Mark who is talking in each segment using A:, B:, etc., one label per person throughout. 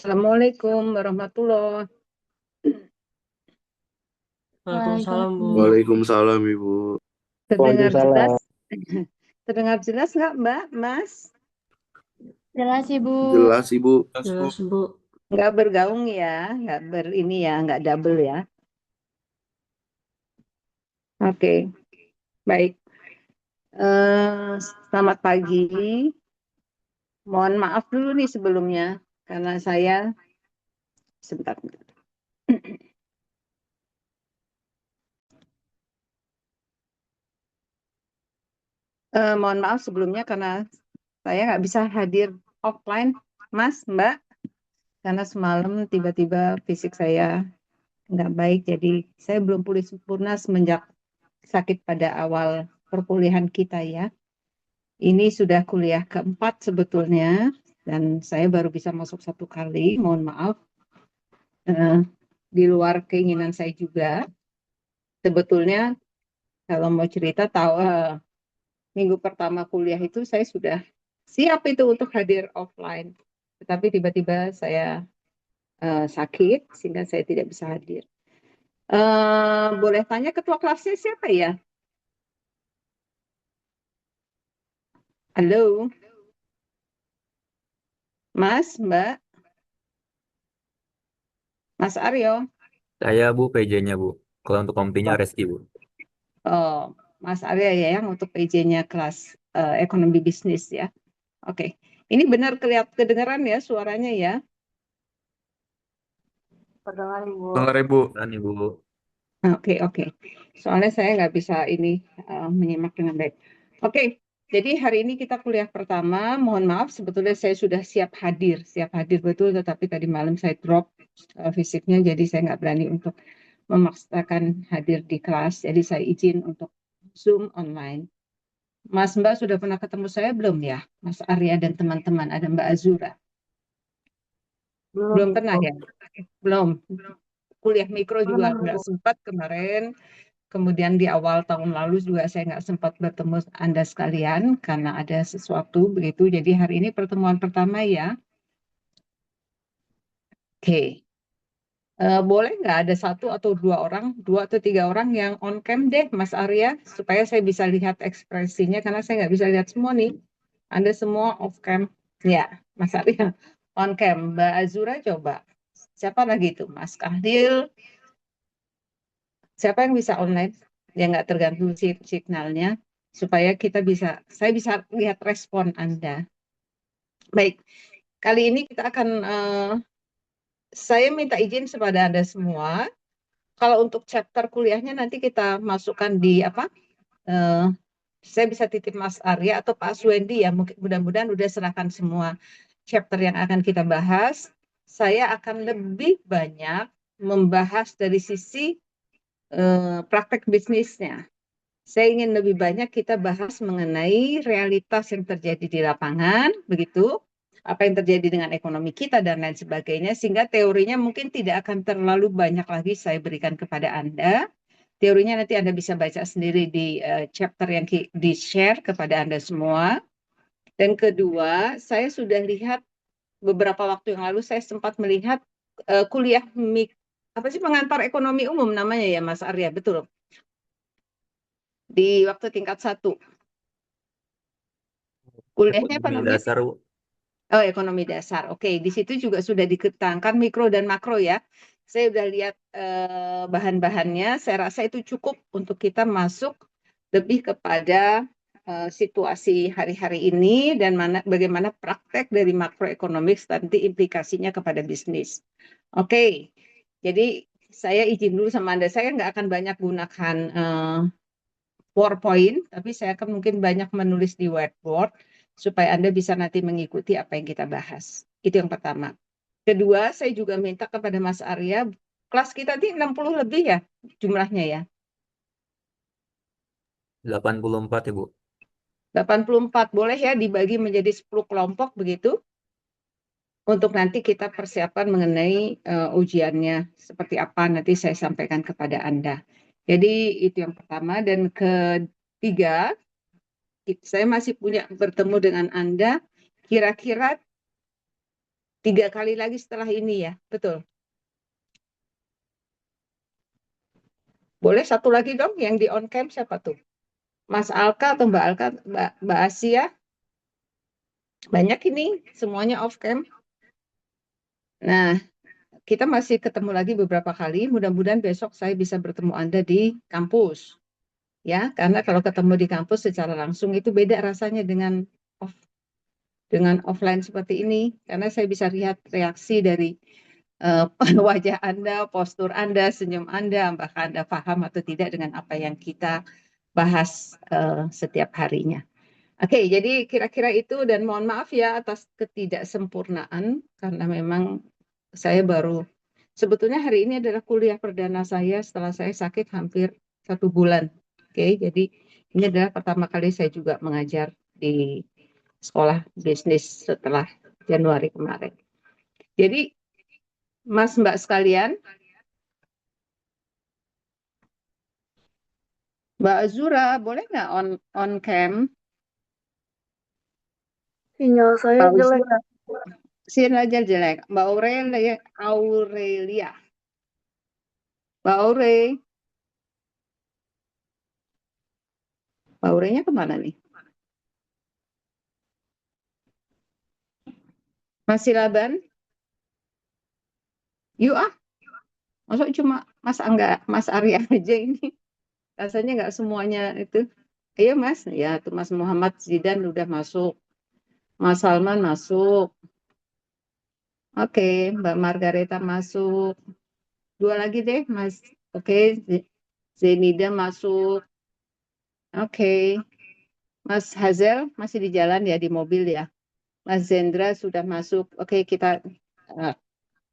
A: Assalamualaikum warahmatullahi.
B: Waalaikumsalam, Bu.
C: Waalaikumsalam Ibu.
A: Terdengar jelas? Terdengar jelas nggak, Mbak, Mas?
B: Jelas, Ibu.
C: Jelas Ibu.
B: Jelas, Bu.
A: Nggak bergaung ya, nggak double ya. Oke, baik. Selamat pagi. Mohon maaf dulu nih sebelumnya, karena saya sebentar. Mohon maaf sebelumnya karena saya nggak bisa hadir offline, Mas, Mbak, karena semalam tiba-tiba fisik saya nggak baik, jadi saya belum pulih sempurna semenjak sakit pada awal perkuliahan kita ya. Ini sudah kuliah keempat sebetulnya, dan saya baru bisa masuk satu kali, mohon maaf. Di luar keinginan saya juga. Sebetulnya kalau mau cerita, minggu pertama kuliah itu saya sudah siap itu untuk hadir offline. Tetapi tiba-tiba saya sakit, sehingga saya tidak bisa hadir. Boleh tanya ketua kelasnya siapa ya? Halo, Mas, Mbak, Mas Aryo.
D: Saya Bu PJ-nya Bu. Kalau untuk kompinya Reski Bu.
A: Oh, Mas Aryo ya yang untuk PJ-nya kelas ekonomi bisnis ya. Oke, ini benar kedengaran ya suaranya ya.
B: Perdengar, Ibu.
D: Dengar Ibu. Dan Ibu.
A: Oke. Soalnya saya nggak bisa ini menyimak dengan baik. Oke, jadi hari ini kita kuliah pertama. Mohon maaf, sebetulnya saya sudah siap hadir betul, tetapi tadi malam saya drop fisiknya, jadi saya nggak berani untuk memaksakan hadir di kelas. Jadi saya izin untuk Zoom online. Mas Mbak sudah pernah ketemu saya belum ya? Mas Arya dan teman-teman, ada Mbak Azura. Belum pernah ya? Belum. Kuliah mikro juga
B: Belum,
A: nggak
B: Ibu.
A: sempat kemarin. Kemudian di awal tahun lalu juga saya nggak sempat bertemu Anda sekalian karena ada sesuatu begitu. Jadi hari ini pertemuan pertama ya. Oke. Boleh nggak ada satu atau dua atau tiga orang yang on cam deh, Mas Arya, supaya saya bisa lihat ekspresinya karena saya nggak bisa lihat semua nih. Anda semua off cam. Ya, Mas Arya on cam. Mbak Azura coba. Siapa lagi itu? Mas Kahdil. Siapa yang bisa online? Yang nggak tergantung signalnya supaya saya bisa lihat respon Anda. Baik, kali ini kita akan, saya minta izin kepada Anda semua. Kalau untuk chapter kuliahnya nanti kita masukkan di apa? eh, saya bisa titip Mas Arya atau Pak Swendi ya. Mudah-mudahan udah serahkan semua chapter yang akan kita bahas. Saya akan lebih banyak membahas dari sisi praktek bisnisnya. Saya ingin lebih banyak kita bahas mengenai realitas yang terjadi di lapangan, begitu, apa yang terjadi dengan ekonomi kita dan lain sebagainya, sehingga teorinya mungkin tidak akan terlalu banyak lagi saya berikan kepada Anda. Teorinya nanti Anda bisa baca sendiri di chapter yang di-share kepada Anda semua. Dan kedua, saya sudah lihat beberapa waktu yang lalu, saya sempat melihat kuliah apa sih, pengantar ekonomi umum namanya ya Mas Arya, betul? Di waktu tingkat 1. Kuliahnya apa
D: Ekonomi
A: namanya?
D: dasar Bu.
A: Oh, ekonomi dasar. Oke, di situ juga sudah diketangkan mikro dan makro ya. Saya sudah lihat bahan-bahannya. Saya rasa itu cukup untuk kita masuk lebih kepada situasi hari-hari ini dan bagaimana praktek dari makroekonomik nanti implikasinya kepada bisnis. Oke, jadi saya izin dulu sama Anda. Saya nggak akan banyak gunakan PowerPoint, tapi saya akan mungkin banyak menulis di whiteboard supaya Anda bisa nanti mengikuti apa yang kita bahas. Itu yang pertama. Kedua, saya juga minta kepada Mas Arya, kelas kita ini 60 lebih ya jumlahnya ya.
D: 84 ya Bu.
A: 84, boleh ya dibagi menjadi 10 kelompok begitu untuk nanti kita persiapkan mengenai ujiannya seperti apa nanti saya sampaikan kepada Anda. Jadi itu yang pertama, dan ketiga, saya masih punya bertemu dengan Anda kira-kira 3 kali lagi setelah ini ya, betul. Boleh satu lagi dong yang di on cam siapa tuh? Mas Alka atau Mbak Alka, Mbak Asia? Banyak ini semuanya off cam. Nah, kita masih ketemu lagi beberapa kali. Mudah-mudahan besok saya bisa bertemu Anda di kampus. Ya, karena kalau ketemu di kampus secara langsung itu beda rasanya off, dengan offline seperti ini. Karena saya bisa lihat reaksi dari wajah Anda, postur Anda, senyum Anda, bahkan Anda paham atau tidak dengan apa yang kita bahas setiap harinya. Oke, jadi kira-kira itu dan mohon maaf ya atas ketidaksempurnaan karena memang saya baru sebetulnya hari ini adalah kuliah perdana saya setelah saya sakit hampir 1 bulan. Oke, jadi ini adalah pertama kali saya juga mengajar di sekolah bisnis setelah Januari kemarin. Jadi Mas Mbak sekalian, Mbak Azura boleh nggak on cam?
B: Sinyal saya
A: Mbak
B: jelek.
A: Azura, sinyalnya jelek. Mbak Aurelia, Aurelia. Mbak Aure, Mbak Aurenya kemana nih? Masih Laban? Yuk ah, masuk cuma Mas Angga, Mas Arya aja ini. Rasanya nggak semuanya itu. Ayo Mas, ya tuh Mas Muhammad Zidan udah masuk. Mas Salman masuk. Oke, Mbak Margareta masuk. 2 lagi deh, Mas. Oke, Zenida masuk. Oke, Mas Hazel masih di jalan ya, di mobil ya. Mas Zendra sudah masuk. Oke, kita uh,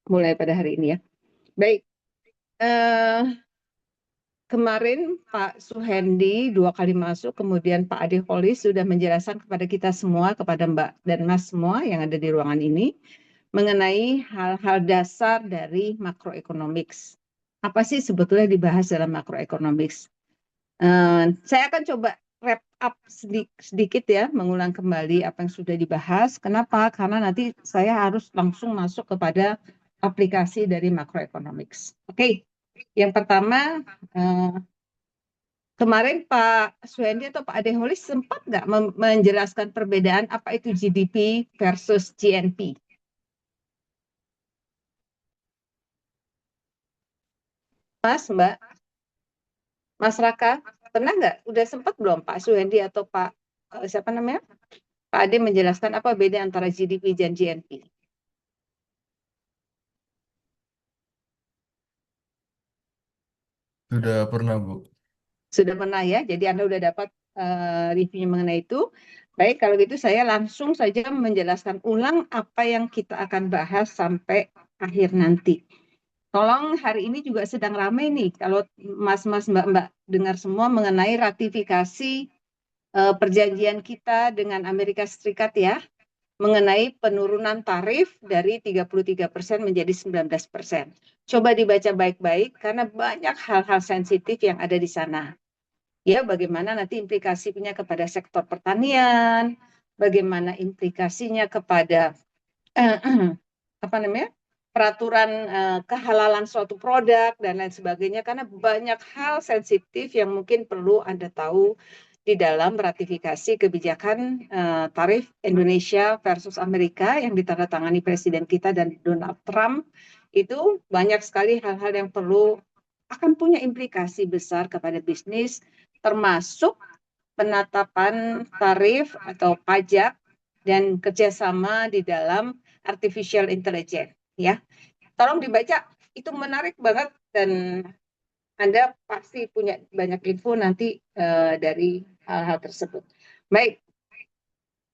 A: mulai pada hari ini ya. Baik, kemarin Pak Suhendi 2 kali masuk, kemudian Pak Ade Holis sudah menjelaskan kepada kita semua, kepada Mbak dan Mas semua yang ada di ruangan ini, mengenai hal-hal dasar dari macroeconomics. Apa sih sebetulnya dibahas dalam macroeconomics? Saya akan coba wrap up sedikit ya, mengulang kembali apa yang sudah dibahas. Kenapa? Karena nanti saya harus langsung masuk kepada aplikasi dari macroeconomics. Oke, yang pertama, kemarin Pak Suhendi atau Pak Ade Holis sempat nggak menjelaskan perbedaan apa itu GDP versus GNP? Mas, Mbak, Mas Raka, pernah nggak? Udah sempat belum Pak Suhendi atau Pak siapa namanya? Pak Ade menjelaskan apa beda antara GDP dan GNP?
E: Sudah pernah, Bu.
A: Sudah pernah ya, jadi Anda sudah dapat reviewnya mengenai itu. Baik, kalau gitu saya langsung saja menjelaskan ulang apa yang kita akan bahas sampai akhir nanti. Tolong hari ini juga sedang ramai nih, kalau mas-mas mbak-mbak dengar semua mengenai ratifikasi perjanjian kita dengan Amerika Serikat ya, mengenai penurunan tarif dari 33% menjadi 19%. Coba dibaca baik-baik karena banyak hal-hal sensitif yang ada di sana. Ya, bagaimana nanti implikasinya kepada sektor pertanian, bagaimana implikasinya kepada apa namanya? Peraturan kehalalan suatu produk dan lain sebagainya karena banyak hal sensitif yang mungkin perlu Anda tahu di dalam ratifikasi kebijakan tarif Indonesia versus Amerika yang ditandatangani Presiden kita dan Donald Trump. Itu banyak sekali hal-hal yang perlu akan punya implikasi besar kepada bisnis, termasuk penetapan tarif atau pajak dan kerjasama di dalam artificial intelligence. Ya, tolong dibaca, itu menarik banget dan Anda pasti punya banyak info nanti dari hal-hal tersebut. Baik,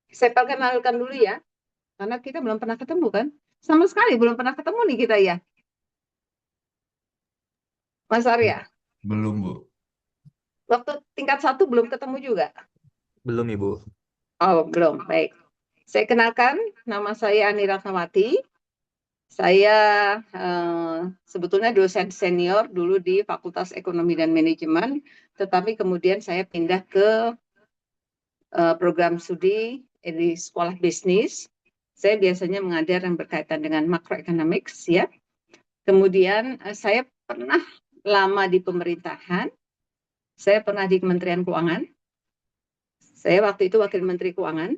A: saya perkenalkan dulu ya, karena kita belum pernah ketemu kan? Sama sekali belum pernah ketemu nih kita ya, Mas Arya.
E: Belum, Bu.
A: Waktu tingkat 1 belum ketemu juga?
D: Belum, Ibu.
A: Oh, belum. Baik. Saya kenalkan, nama saya Ani Ratnawati. Saya sebetulnya dosen senior dulu di Fakultas Ekonomi dan Manajemen, tetapi kemudian saya pindah ke program studi di sekolah bisnis. Saya biasanya mengajar yang berkaitan dengan macroeconomics ya. Kemudian saya pernah lama di pemerintahan, saya pernah di Kementerian Keuangan, saya waktu itu Wakil Menteri Keuangan,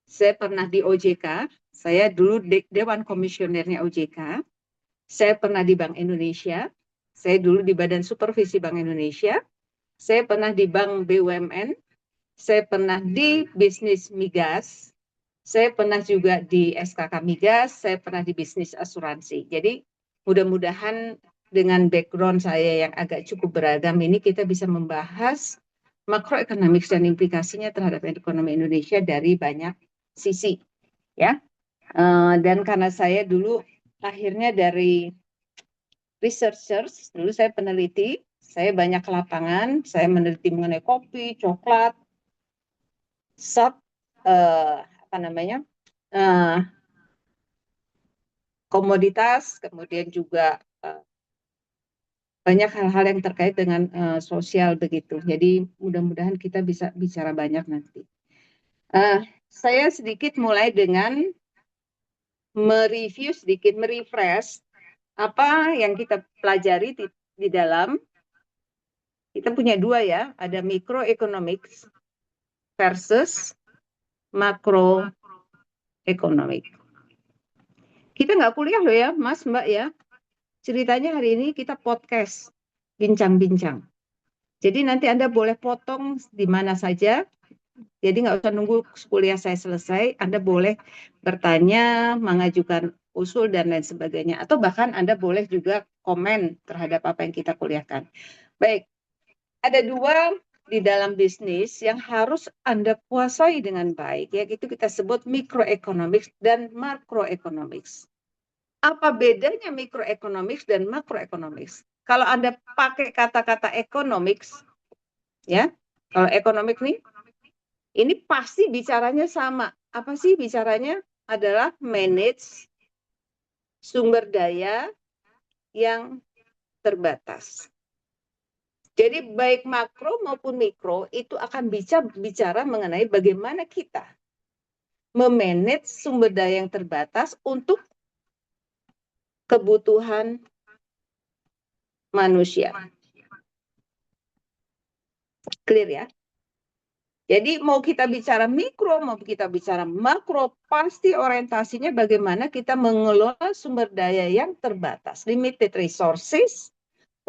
A: saya pernah di OJK, saya dulu Dewan Komisionernya OJK, saya pernah di Bank Indonesia, saya dulu di Badan Supervisi Bank Indonesia, saya pernah di Bank BUMN, saya pernah di bisnis migas, saya pernah juga di SKK Migas, saya pernah di bisnis asuransi. Jadi mudah-mudahan dengan background saya yang agak cukup beragam ini kita bisa membahas makroekonomik dan implikasinya terhadap ekonomi Indonesia dari banyak sisi, ya. Dan karena saya dulu akhirnya dari researchers, dulu saya peneliti, saya banyak ke lapangan, saya meneliti mengenai kopi, coklat, apa namanya, komoditas, kemudian juga banyak hal-hal yang terkait dengan sosial begitu. Jadi mudah-mudahan kita bisa bicara banyak nanti. Saya sedikit mulai dengan mereview sedikit, merefresh apa yang kita pelajari di dalam. Kita punya dua ya, ada microeconomics versus macroeconomic. Kita nggak kuliah loh ya, Mas, Mbak ya. Ceritanya hari ini kita podcast, bincang-bincang. Jadi nanti Anda boleh potong di mana saja. Jadi nggak usah nunggu kuliah saya selesai. Anda boleh bertanya, mengajukan usul, dan lain sebagainya. Atau bahkan Anda boleh juga komen terhadap apa yang kita kuliahkan. Baik, ada dua di dalam bisnis yang harus Anda kuasai dengan baik, yaitu kita sebut microeconomics dan macroeconomics. Apa bedanya microeconomics dan macroeconomics? Kalau Anda pakai kata-kata economics, ya, kalau economic nih, ini pasti bicaranya sama. Apa sih bicaranya? Adalah manage sumber daya yang terbatas. Jadi baik makro maupun mikro itu akan bicara mengenai bagaimana kita memanage sumber daya yang terbatas untuk kebutuhan manusia. Clear ya? Jadi mau kita bicara mikro, mau kita bicara makro, pasti orientasinya bagaimana kita mengelola sumber daya yang terbatas, limited resources,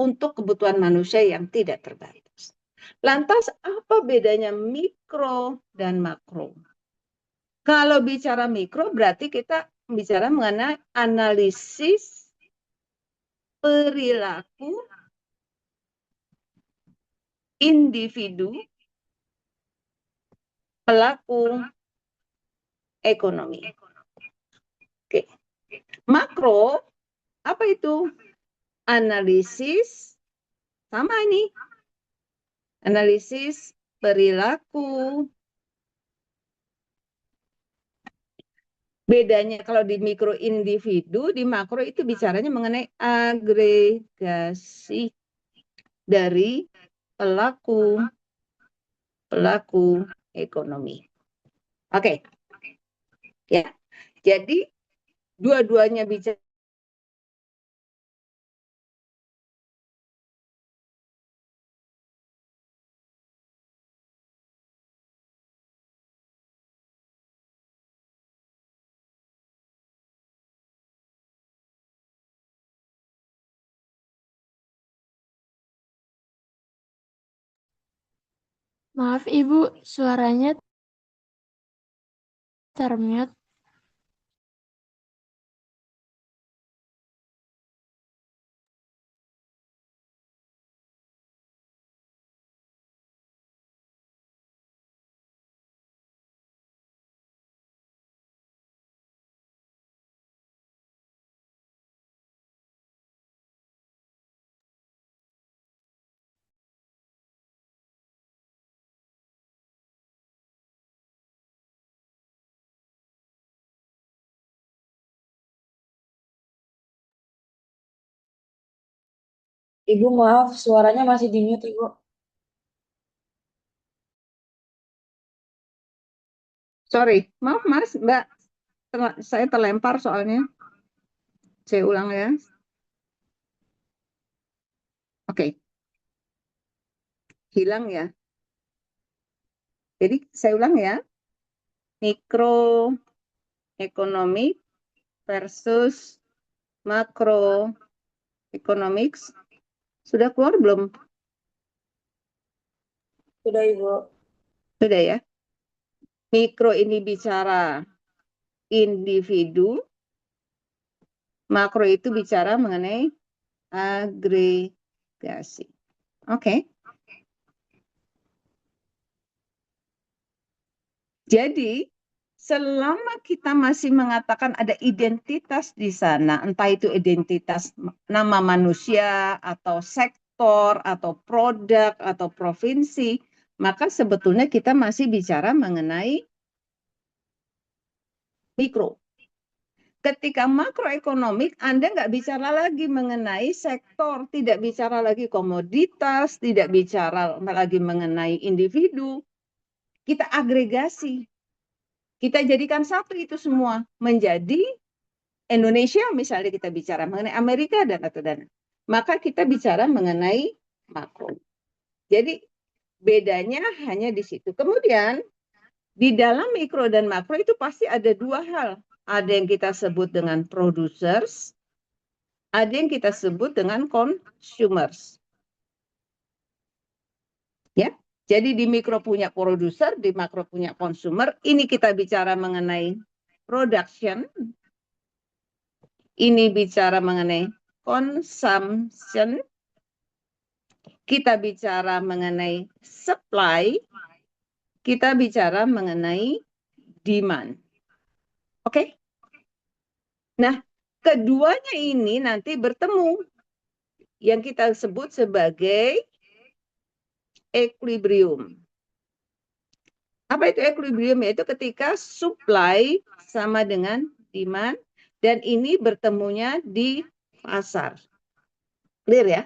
A: untuk kebutuhan manusia yang tidak terbatas. Lantas apa bedanya mikro dan makro? Kalau bicara mikro berarti kita bicara mengenai analisis perilaku individu pelaku ekonomi. Oke. Makro apa itu? Analisis sama ini. Analisis perilaku. Bedanya kalau di mikro individu, di makro itu bicaranya mengenai agregasi dari pelaku ekonomi. Oke. Ya. Jadi dua-duanya bicara
B: Maaf Ibu, suaranya termute.
E: Ibu maaf, suaranya masih di mute, Ibu.
A: sorry, maaf Mas, Mbak. saya terlempar soalnya. Saya ulang ya. Oke, hilang ya. Jadi saya ulang ya. Mikroeconomic versus macroeconomics. Sudah keluar belum?
E: Sudah Ibu.
A: Sudah ya. Mikro ini bicara individu, makro itu bicara mengenai agregasi. Oke. Jadi, selama kita masih mengatakan ada identitas di sana, entah itu identitas nama manusia, atau sektor, atau produk, atau provinsi, maka sebetulnya kita masih bicara mengenai mikro. Ketika makroekonomik, Anda nggak bicara lagi mengenai sektor, tidak bicara lagi komoditas, tidak bicara lagi mengenai individu. Kita agregasi. Kita jadikan satu itu semua menjadi Indonesia, misalnya kita bicara mengenai Amerika dan maka kita bicara mengenai makro. Jadi bedanya hanya di situ. Kemudian di dalam mikro dan makro itu pasti ada dua hal. Ada yang kita sebut dengan producers, ada yang kita sebut dengan consumers. Ya. Jadi di mikro punya produser, di makro punya consumer. Ini kita bicara mengenai production. Ini bicara mengenai consumption. Kita bicara mengenai supply. Kita bicara mengenai demand. Oke? Nah, keduanya ini nanti bertemu. Yang kita sebut sebagai equilibrium. Apa itu equilibrium? Yaitu ketika supply sama dengan demand dan ini bertemunya di pasar. Clear ya?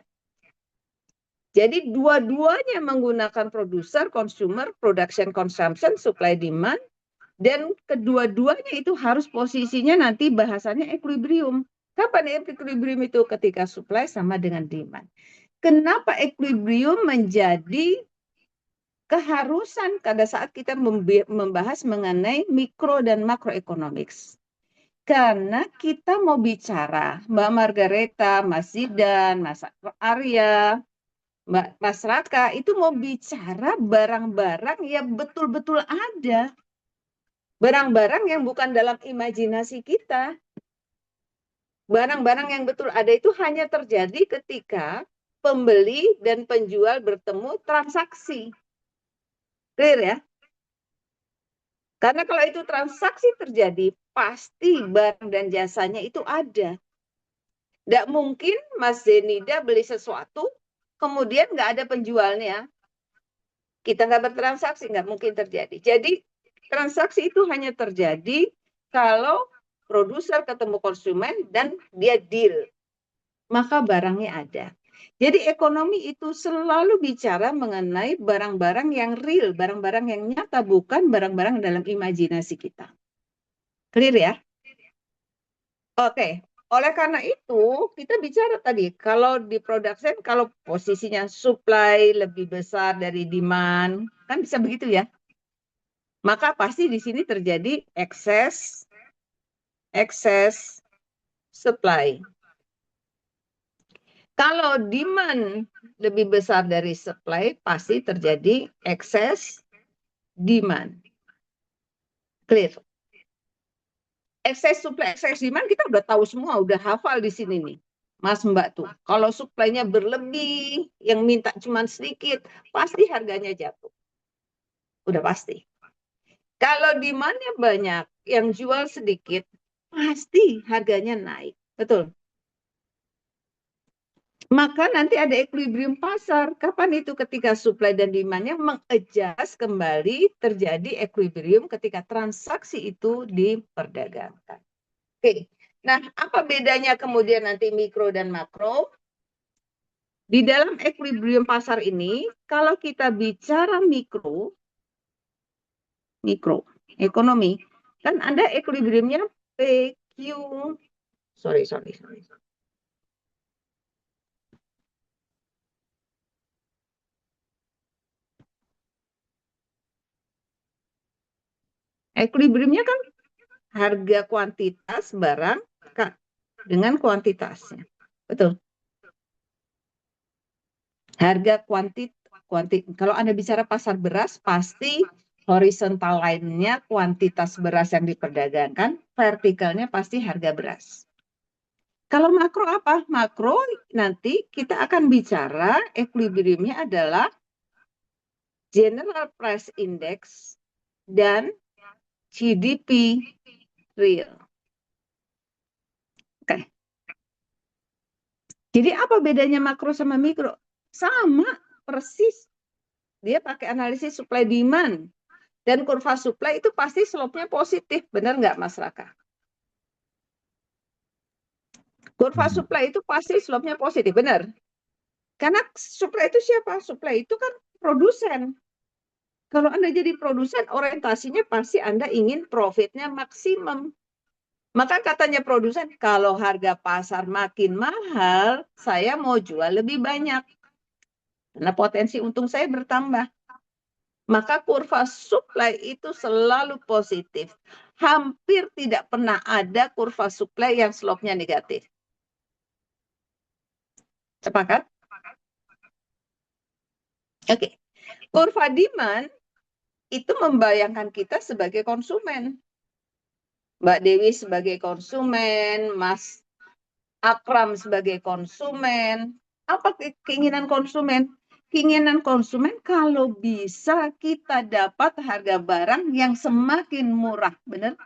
A: Jadi dua-duanya menggunakan producer, consumer, production, consumption, supply, demand. Dan kedua-duanya itu harus posisinya nanti bahasanya equilibrium. Kapan equilibrium itu? Ketika supply sama dengan demand. Kenapa equilibrium menjadi keharusan pada saat kita membahas mengenai mikro dan makroeconomics. Karena kita mau bicara, Mbak Margareta, Mas Zidan, Mas Arya, Mas Raka, itu mau bicara barang-barang yang betul-betul ada. Barang-barang yang bukan dalam imajinasi kita. Barang-barang yang betul ada itu hanya terjadi ketika pembeli dan penjual bertemu transaksi. Clear ya? Karena kalau itu transaksi terjadi, pasti barang dan jasanya itu ada. Tidak mungkin Mas Zenida beli sesuatu, kemudian nggak ada penjualnya. Kita nggak bertransaksi, nggak mungkin terjadi. Jadi transaksi itu hanya terjadi kalau produser ketemu konsumen dan dia deal. Maka barangnya ada. Jadi ekonomi itu selalu bicara mengenai barang-barang yang real, barang-barang yang nyata, bukan barang-barang dalam imajinasi kita. Clear ya? Oke, oleh karena itu kita bicara tadi, kalau di production, kalau posisinya supply lebih besar dari demand, kan bisa begitu ya? Maka pasti di sini terjadi excess supply. Kalau demand lebih besar dari supply, pasti terjadi excess demand. Clear? Excess supply, excess demand kita udah tahu semua, udah hafal di sini nih. Mas Mbak tuh, kalau supply-nya berlebih, yang minta cuma sedikit, pasti harganya jatuh. Udah pasti. Kalau demand-nya banyak, yang jual sedikit, pasti harganya naik. Betul? Maka nanti ada equilibrium pasar. Kapan itu? Ketika supply dan demand-nya mengadjust kembali, terjadi equilibrium ketika transaksi itu diperdagangkan. Oke, nah apa bedanya kemudian nanti mikro dan makro? Di dalam equilibrium pasar ini, kalau kita bicara mikro, ekonomi, kan ada equilibriumnya PQ. Sorry. Equilibriumnya kan harga kuantitas barang dengan kuantitasnya. Betul. Harga kalau Anda bicara pasar beras, pasti horizontal line-nya kuantitas beras yang diperdagangkan, vertikalnya pasti harga beras. Kalau makro apa? Makro nanti kita akan bicara equilibriumnya adalah General Price Index dan GDP real. Oke. Jadi apa bedanya makro sama mikro? Sama, persis. Dia pakai analisis supply demand. Dan kurva supply itu pasti slope-nya positif. Benar nggak, Mas Raka? Kurva supply itu pasti slope-nya positif. Benar? Karena supply itu siapa? Supply itu kan produsen. Kalau Anda jadi produsen, orientasinya pasti Anda ingin profitnya maksimum. Maka katanya produsen, kalau harga pasar makin mahal, saya mau jual lebih banyak. Karena potensi untung saya bertambah. Maka kurva supply itu selalu positif. Hampir tidak pernah ada kurva supply yang slope-nya negatif. Sepakat? Oke. Kurva demand itu membayangkan kita sebagai konsumen. Mbak Dewi sebagai konsumen, Mas Akram sebagai konsumen. Apa keinginan konsumen? Keinginan konsumen kalau bisa kita dapat harga barang yang semakin murah. Benar?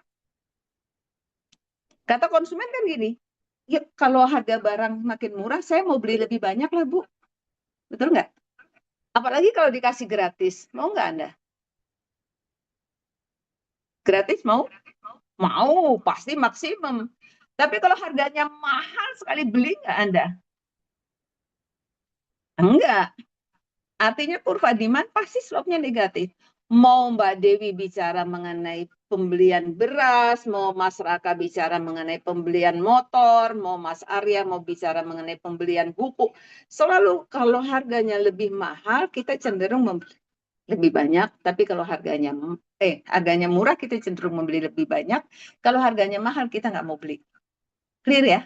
A: Kata konsumen kan gini, ya kalau harga barang makin murah, saya mau beli lebih banyak lah, Bu. Betul nggak? Apalagi kalau dikasih gratis. Mau nggak Anda? Gratis mau? Mau, pasti maksimum. Tapi kalau harganya mahal sekali, beli nggak Anda? Enggak. Artinya kurva demand pasti slope-nya negatif. Mau Mbak Dewi bicara mengenai pembelian beras, mau Mas Raka bicara mengenai pembelian motor, mau Mas Arya mau bicara mengenai pembelian buku. Selalu kalau harganya lebih mahal, kita cenderung membeli lebih banyak. Tapi kalau harganya murah, kita cenderung membeli lebih banyak. Kalau harganya mahal, kita nggak mau beli. Clear ya?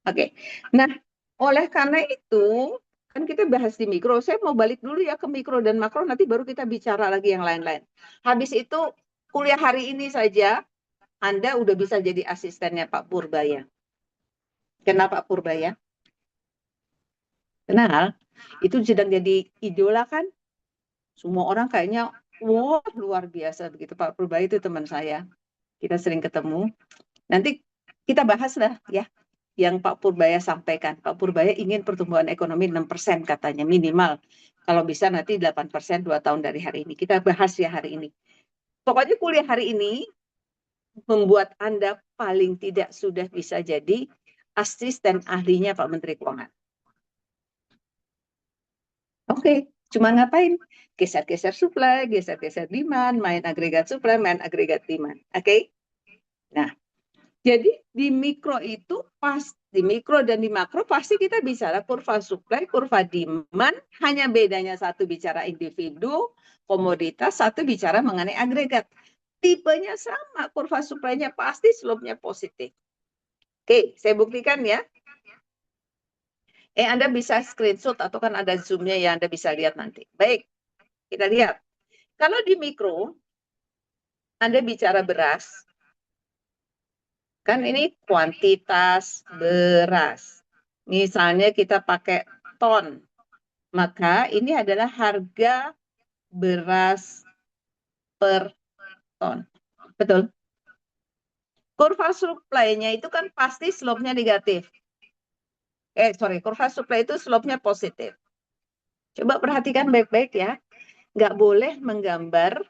A: Oke. Nah, oleh karena itu, kan kita bahas di mikro. Saya mau balik dulu ya ke mikro dan makro, nanti baru kita bicara lagi yang lain-lain. Habis itu, kuliah hari ini saja, Anda udah bisa jadi asistennya Pak Purbaya. Kenal Pak Purbaya? Kenal? Itu sedang jadi idola kan? Semua orang kayaknya, wah luar biasa begitu. Pak Purbaya itu teman saya. Kita sering ketemu. Nanti kita bahas lah ya. Yang Pak Purbaya sampaikan. Pak Purbaya ingin pertumbuhan ekonomi 6% katanya minimal. Kalau bisa nanti 8% 2 tahun dari hari ini. Kita bahas ya hari ini. Pokoknya kuliah hari ini membuat Anda paling tidak sudah bisa jadi asisten ahlinya Pak Menteri Keuangan. Oke, cuma ngapain? Geser-geser supply, geser-geser demand, main agregat supply, main agregat demand. Oke? Nah, jadi di mikro itu di mikro dan di makro pasti kita bicara kurva supply, kurva demand, hanya bedanya satu bicara individu, komoditas, satu bicara mengenai agregat. Tipenya sama, kurva supply-nya pasti slope-nya positif. Oke, saya buktikan ya. Anda bisa screenshot atau kan ada zoom-nya yang Anda bisa lihat nanti. Baik, kita lihat. Kalau di mikro, Anda bicara beras, kan ini kuantitas beras. Misalnya kita pakai ton, maka ini adalah harga beras per ton. Betul? Kurva supply-nya itu kan pasti slope-nya negatif. Kurva supply itu slope-nya positif. Coba perhatikan baik-baik ya. Nggak boleh menggambar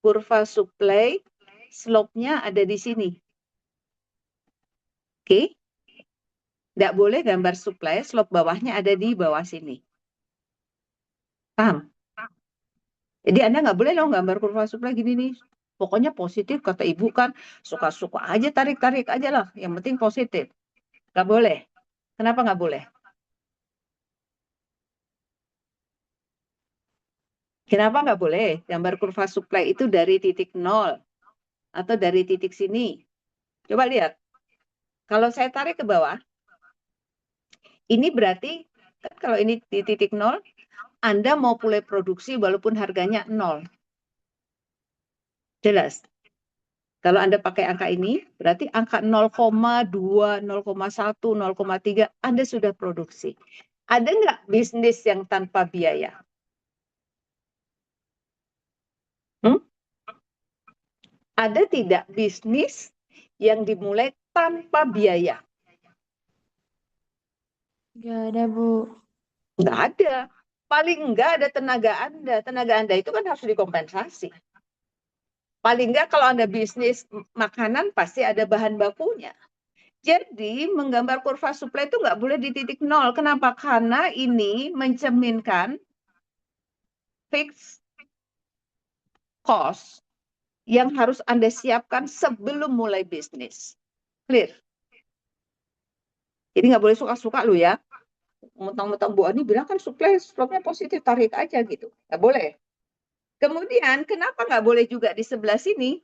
A: kurva supply slope-nya ada di sini. Oke? Nggak boleh gambar supply slope bawahnya ada di bawah sini. Paham? Jadi Anda nggak boleh dong gambar kurva supply gini nih. Pokoknya positif, kata ibu kan suka-suka aja, tarik-tarik aja lah. Yang penting positif. Nggak boleh. Kenapa nggak boleh? Kenapa nggak boleh? Gambar kurva supply itu dari titik nol atau dari titik sini. Coba lihat. Kalau saya tarik ke bawah, ini berarti kan kalau ini di titik nol, Anda mau mulai produksi walaupun harganya nol. Jelas. Kalau Anda pakai angka ini, berarti angka 0,2, 0,1, 0,3, Anda sudah produksi. Ada nggak bisnis yang tanpa biaya? Ada tidak bisnis yang dimulai tanpa biaya?
B: Nggak ada, Bu.
A: Nggak ada. Paling nggak ada tenaga Anda. Tenaga Anda itu kan harus dikompensasi. Paling nggak kalau Anda bisnis makanan pasti ada bahan bakunya. Jadi menggambar kurva supply itu nggak boleh di titik nol. Kenapa? Karena ini mencerminkan fixed cost yang harus Anda siapkan sebelum mulai bisnis. Clear? Jadi nggak boleh suka-suka lu ya. Mentang-mentang Bu Ani bilang kan supply slope-nya positif, tarik aja gitu. Nggak boleh. Kemudian kenapa nggak boleh juga di sebelah sini?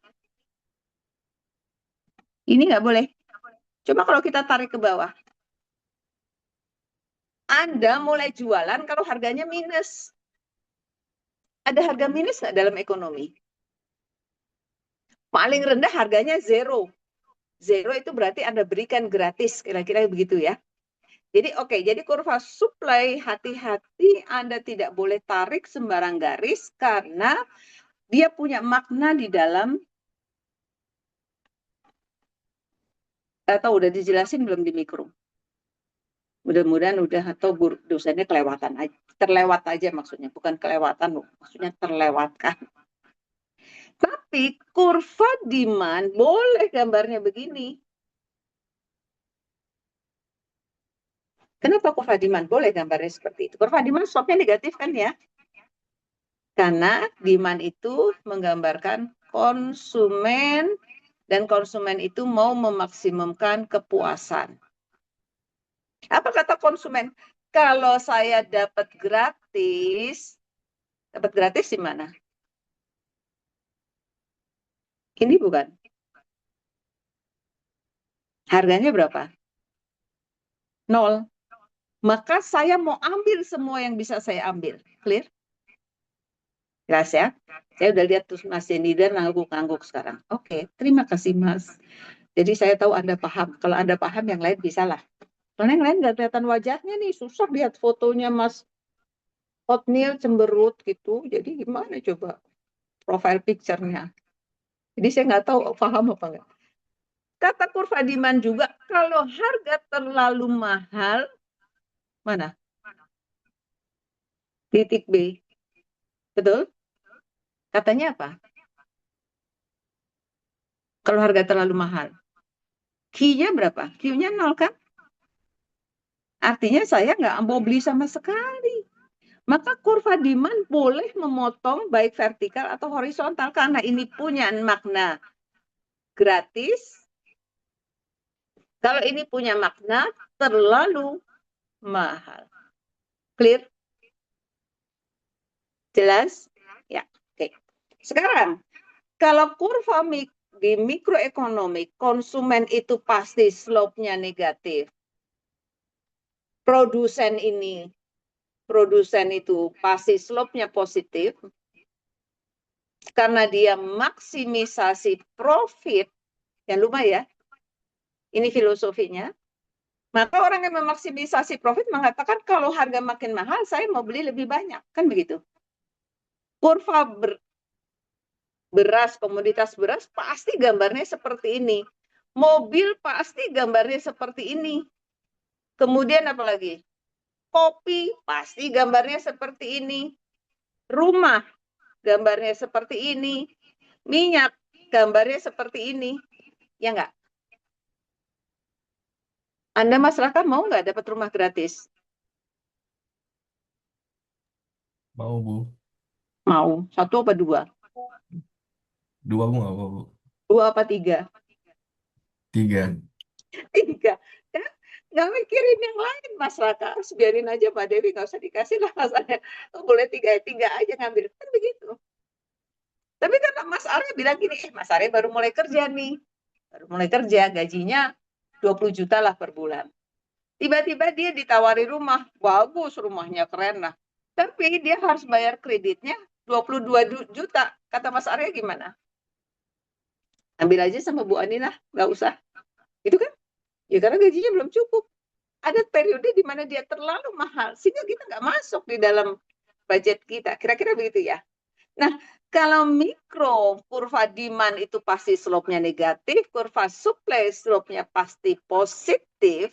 A: Ini nggak boleh. Coba kalau kita tarik ke bawah. Anda mulai jualan kalau harganya minus. Ada harga minus nggak dalam ekonomi? Paling rendah harganya zero. Zero itu berarti Anda berikan gratis, kira-kira begitu ya. Jadi oke, jadi kurva supply hati-hati Anda tidak boleh tarik sembarang garis karena dia punya makna di dalam. Atau udah dijelasin belum di mikro? Mudah-mudahan udah, atau dosennya kelewatan aja, terlewat aja maksudnya, bukan kelewatan loh, maksudnya terlewatkan. Tapi kurva demand boleh gambarnya begini. Kenapa kurva demand boleh gambarnya seperti itu? Kurva demand slope-nya negatif kan ya? Karena demand itu menggambarkan konsumen dan konsumen itu mau memaksimumkan kepuasan. Apa kata konsumen? Kalau saya dapat gratis di mana? Ini bukan. Harganya berapa? 0. Maka saya mau ambil semua yang bisa saya ambil. Clear? Jelas ya? Saya udah lihat tuh Mas Dendi dan ngangguk-ngangguk sekarang. Oke, terima kasih Mas. Jadi saya tahu Anda paham. Kalau Anda paham, yang lain bisa lah. Kalau yang lain nggak kelihatan wajahnya nih, susah lihat fotonya Mas Hotmail cemberut gitu. Jadi gimana coba profile picture-nya? Jadi saya nggak tahu paham apa enggak. Kata kurva demand juga, kalau harga terlalu mahal, mana? Titik B. Betul? Katanya apa? Kalau harga terlalu mahal. Q-nya berapa? Q-nya 0 kan? Artinya saya nggak mau beli sama sekali. Maka kurva demand boleh memotong baik vertikal atau horizontal karena ini punya makna gratis. Kalau ini punya makna terlalu mahal. Clear? Jelas? Ya, oke. Sekarang, kalau kurva di mikroekonomi, konsumen itu pasti slope-nya negatif. Produsen itu pasti slope-nya positif. Karena dia maksimisasi profit, yang lumayan ya, ini filosofinya. Maka orang yang memaksimisasi profit mengatakan kalau harga makin mahal, saya mau beli lebih banyak. Kan begitu. Kurva beras, komoditas beras pasti gambarnya seperti ini. Mobil pasti gambarnya seperti ini. Kemudian apa lagi? Kopi pasti gambarnya seperti ini. Rumah gambarnya seperti ini. Minyak gambarnya seperti ini. Ya enggak? Anda masyarakat mau nggak dapat rumah gratis?
F: Mau, Bu.
A: Mau. 1 apa 2?
F: Dua Bu nggak apa Bu?
A: 2 apa 3?
F: Tiga.
A: 3. Kan nggak mikirin yang lain Mas Raka. Biarin aja Pak Dewi, nggak usah dikasih lah rasanya. Boleh 3, 3 aja ngambil. Kan begitu. Tapi karena Mas Arya bilang gini, Mas Arya baru mulai kerja nih. Baru mulai kerja, gajinya 20 juta lah per bulan. Tiba-tiba dia ditawari rumah. Bagus, rumahnya keren lah. Tapi dia harus bayar kreditnya 22 juta. Kata Mas Arya gimana? Ambil aja sama Bu Ani lah, nggak usah. Itu kan? Ya karena gajinya belum cukup. Ada periode di mana dia terlalu mahal, sehingga kita nggak masuk di dalam budget kita. Kira-kira begitu ya. Nah, kalau mikro, kurva demand itu pasti slope-nya negatif, kurva supply slope-nya pasti positif.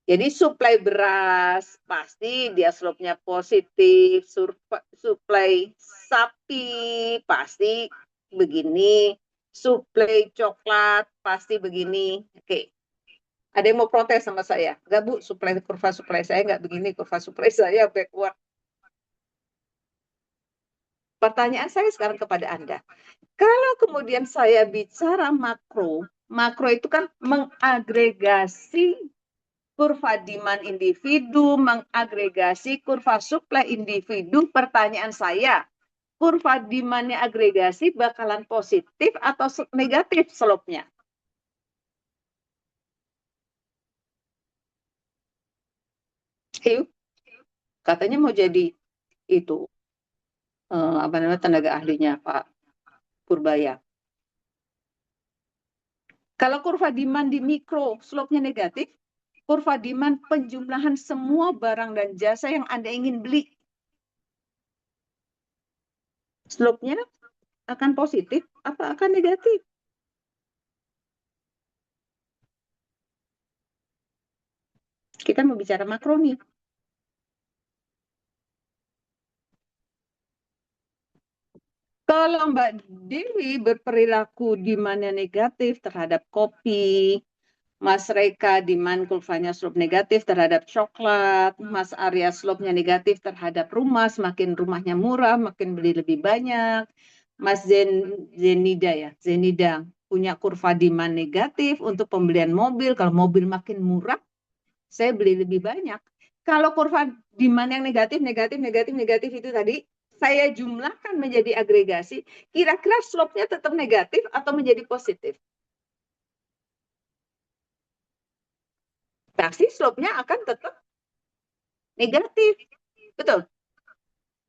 A: Jadi supply beras pasti dia slope-nya positif, supply sapi pasti begini, supply coklat pasti begini. Oke. Ada yang mau protes sama saya? Enggak Bu, kurva supply saya enggak begini, kurva supply saya backward. Pertanyaan saya sekarang kepada Anda. Kalau kemudian saya bicara makro, makro itu kan mengagregasi kurva demand individu, mengagregasi kurva supply individu. Pertanyaan saya, kurva demand-nya agregasi bakalan positif atau negatif slope-nya? Katanya mau jadi itu apa namanya tenaga ahlinya Pak Purbaya. Kalau kurva demand di mikro slope-nya negatif, kurva demand penjumlahan semua barang dan jasa yang Anda ingin beli, slope-nya akan positif apa akan negatif? Kita mau bicara makro nih. Kalau Mbak Dewi berperilaku demand-nya negatif terhadap kopi, Mas Reka demand kurvanya slope negatif terhadap coklat, Mas Arya slope-nya negatif terhadap rumah, semakin rumahnya murah, makin beli lebih banyak. Mas Zenida punya kurva demand negatif untuk pembelian mobil, kalau mobil makin murah, saya beli lebih banyak. Kalau kurva demand yang negatif itu tadi, saya jumlahkan menjadi agregasi, kira-kira slope-nya tetap negatif atau menjadi positif? Pasti slope-nya akan tetap negatif. Betul.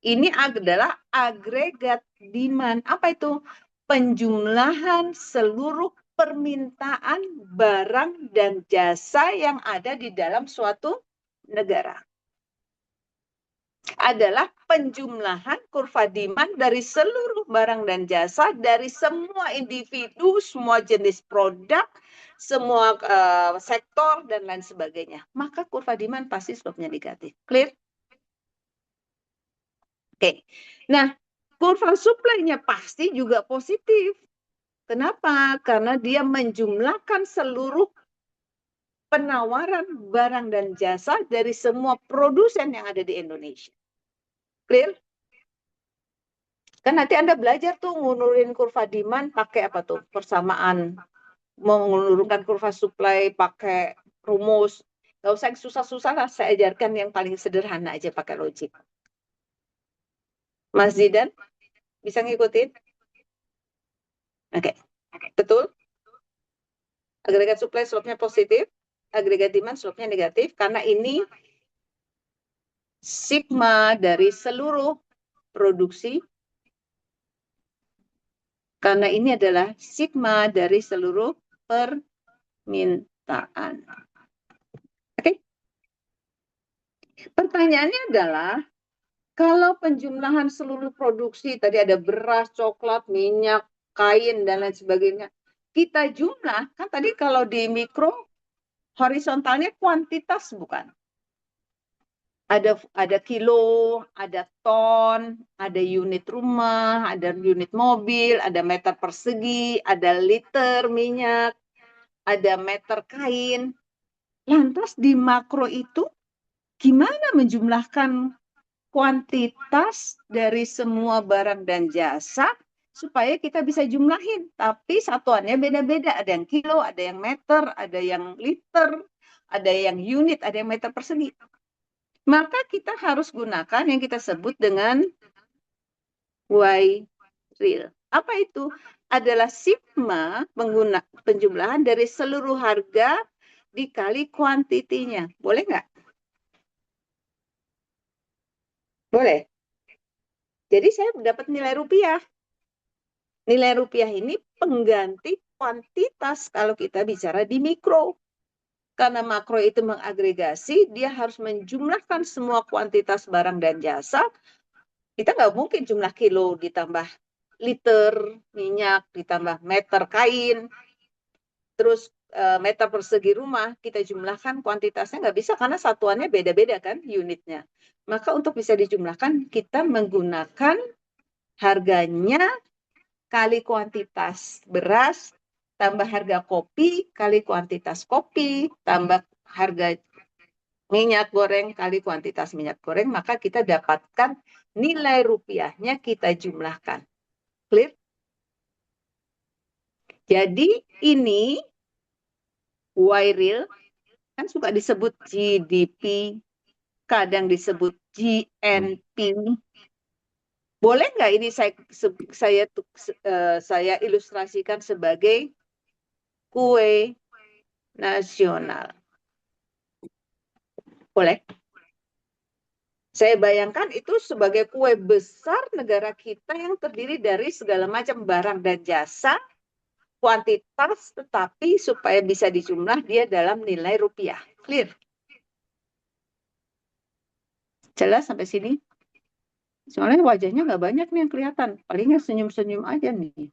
A: Ini adalah agregat demand. Apa itu? Penjumlahan seluruh permintaan barang dan jasa yang ada di dalam suatu negara. Adalah penjumlahan kurva demand dari seluruh barang dan jasa, dari semua individu, semua jenis produk, semua sektor, dan lain sebagainya. Maka kurva demand pasti slope-nya negatif. Clear? Oke. Nah, kurva supply-nya pasti juga positif. Kenapa? Karena dia menjumlahkan seluruh penawaran barang dan jasa dari semua produsen yang ada di Indonesia. Clear? Kan nanti Anda belajar tuh ngunurin kurva demand pakai apa tuh? Persamaan. Mau menurunkan kurva supply pakai rumus. Nggak usah susah-susah lah, saya ajarkan yang paling sederhana aja pakai logik. Mas Zidan, bisa ngikutin? Oke. Betul? Agregat supply slope-nya positif, agregat demand slope-nya negatif, karena ini sigma dari seluruh produksi, karena ini adalah sigma dari seluruh permintaan. Oke? Pertanyaannya adalah, kalau penjumlahan seluruh produksi, tadi ada beras, coklat, minyak, kain, dan lain sebagainya, kita jumlah, kan tadi kalau di mikro, horizontalnya kuantitas bukan? Ada kilo, ada ton, ada unit rumah, ada unit mobil, ada meter persegi, ada liter minyak, ada meter kain. Lantas di makro itu gimana menjumlahkan kuantitas dari semua barang dan jasa supaya kita bisa jumlahin. Tapi satuannya beda-beda. Ada yang kilo, ada yang meter, ada yang liter, ada yang unit, ada yang meter persegi. Maka kita harus gunakan yang kita sebut dengan Y real. Apa itu? Adalah sigma penjumlahan dari seluruh harga dikali kuantitinya. Boleh nggak? Boleh. Jadi saya dapat nilai rupiah. Nilai rupiah ini pengganti kuantitas kalau kita bicara di mikro. Karena makro itu mengagregasi, dia harus menjumlahkan semua kuantitas barang dan jasa. Kita nggak mungkin jumlah kilo ditambah liter minyak, ditambah meter kain, terus meter persegi rumah, kita jumlahkan kuantitasnya nggak bisa karena satuannya beda-beda kan unitnya. Maka untuk bisa dijumlahkan, kita menggunakan harganya kali kuantitas beras, tambah harga kopi, kali kuantitas kopi, tambah harga minyak goreng, kali kuantitas minyak goreng, maka kita dapatkan nilai rupiahnya kita jumlahkan. Clear? Jadi ini Y real, kan suka disebut GDP, kadang disebut GNP. Boleh nggak ini saya ilustrasikan sebagai kue nasional? Boleh? Saya bayangkan itu sebagai kue besar negara kita yang terdiri dari segala macam barang dan jasa, kuantitas, tetapi supaya bisa dijumlah dia dalam nilai rupiah. Clear? Jelas sampai sini? Soalnya wajahnya nggak banyak nih yang kelihatan. Palingnya senyum-senyum aja nih.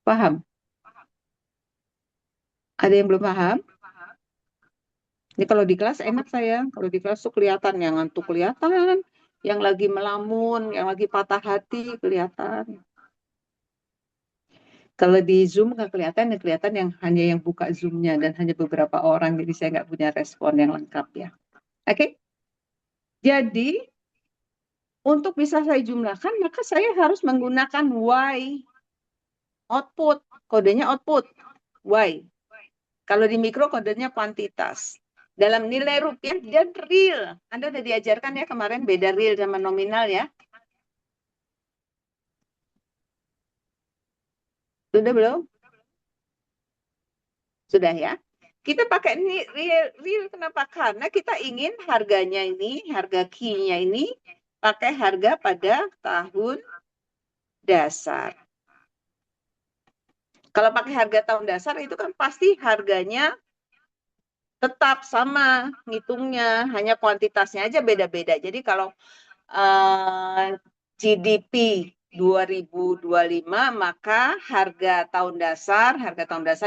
A: Paham? Ada yang belum paham? Ini kalau di kelas enak saya. Kalau di kelas tuh kelihatan yang ngantuk kelihatan, yang lagi melamun, yang lagi patah hati kelihatan. Kalau di Zoom nggak kelihatan, yang hanya yang buka Zoom-nya dan hanya beberapa orang. Jadi saya nggak punya respon yang lengkap ya. Oke? Jadi untuk bisa saya jumlahkan, maka saya harus menggunakan Y output. Kodenya output Y. Kalau di mikro kodenya kuantitas. Dalam nilai rupiah dan real. Anda udah diajarkan ya kemarin beda real sama nominal ya. Sudah belum? Sudah ya. Kita pakai ini real kenapa? Karena kita ingin harganya ini, harga Q-nya ini pakai harga pada tahun dasar. Kalau pakai harga tahun dasar itu kan pasti harganya tetap sama ngitungnya, hanya kuantitasnya aja beda-beda. Jadi kalau GDP 2025 maka harga tahun dasar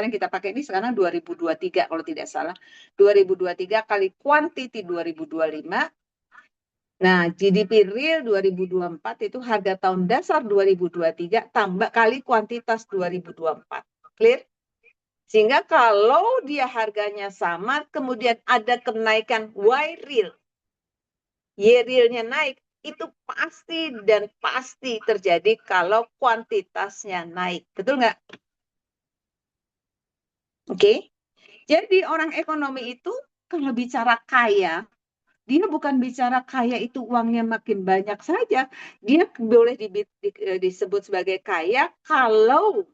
A: yang kita pakai ini sekarang 2023 kalau tidak salah. 2023 kali quantity 2025. Nah, GDP real 2024 itu harga tahun dasar 2023 tambah kali kuantitas 2024. Clear? Sehingga kalau dia harganya sama, kemudian ada kenaikan Y real, Y realnya naik, itu pasti dan pasti terjadi kalau kuantitasnya naik. Betul nggak? Oke. Jadi orang ekonomi itu kalau bicara kaya, dia bukan bicara kaya itu uangnya makin banyak saja. Dia boleh disebut sebagai kaya kalau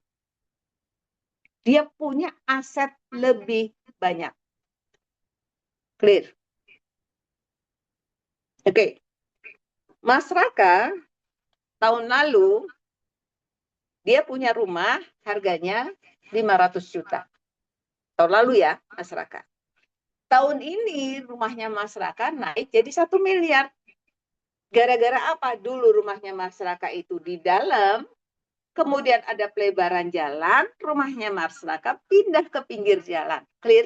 A: dia punya aset lebih banyak. Clear? Oke. Mas Raka tahun lalu dia punya rumah harganya 500 juta. Tahun lalu ya, Mas Raka. Tahun ini rumahnya Mas Raka naik jadi 1 miliar. Gara-gara apa? Dulu rumahnya Mas Raka itu di dalam, kemudian ada pelebaran jalan, rumahnya Mas Raka pindah ke pinggir jalan. Clear?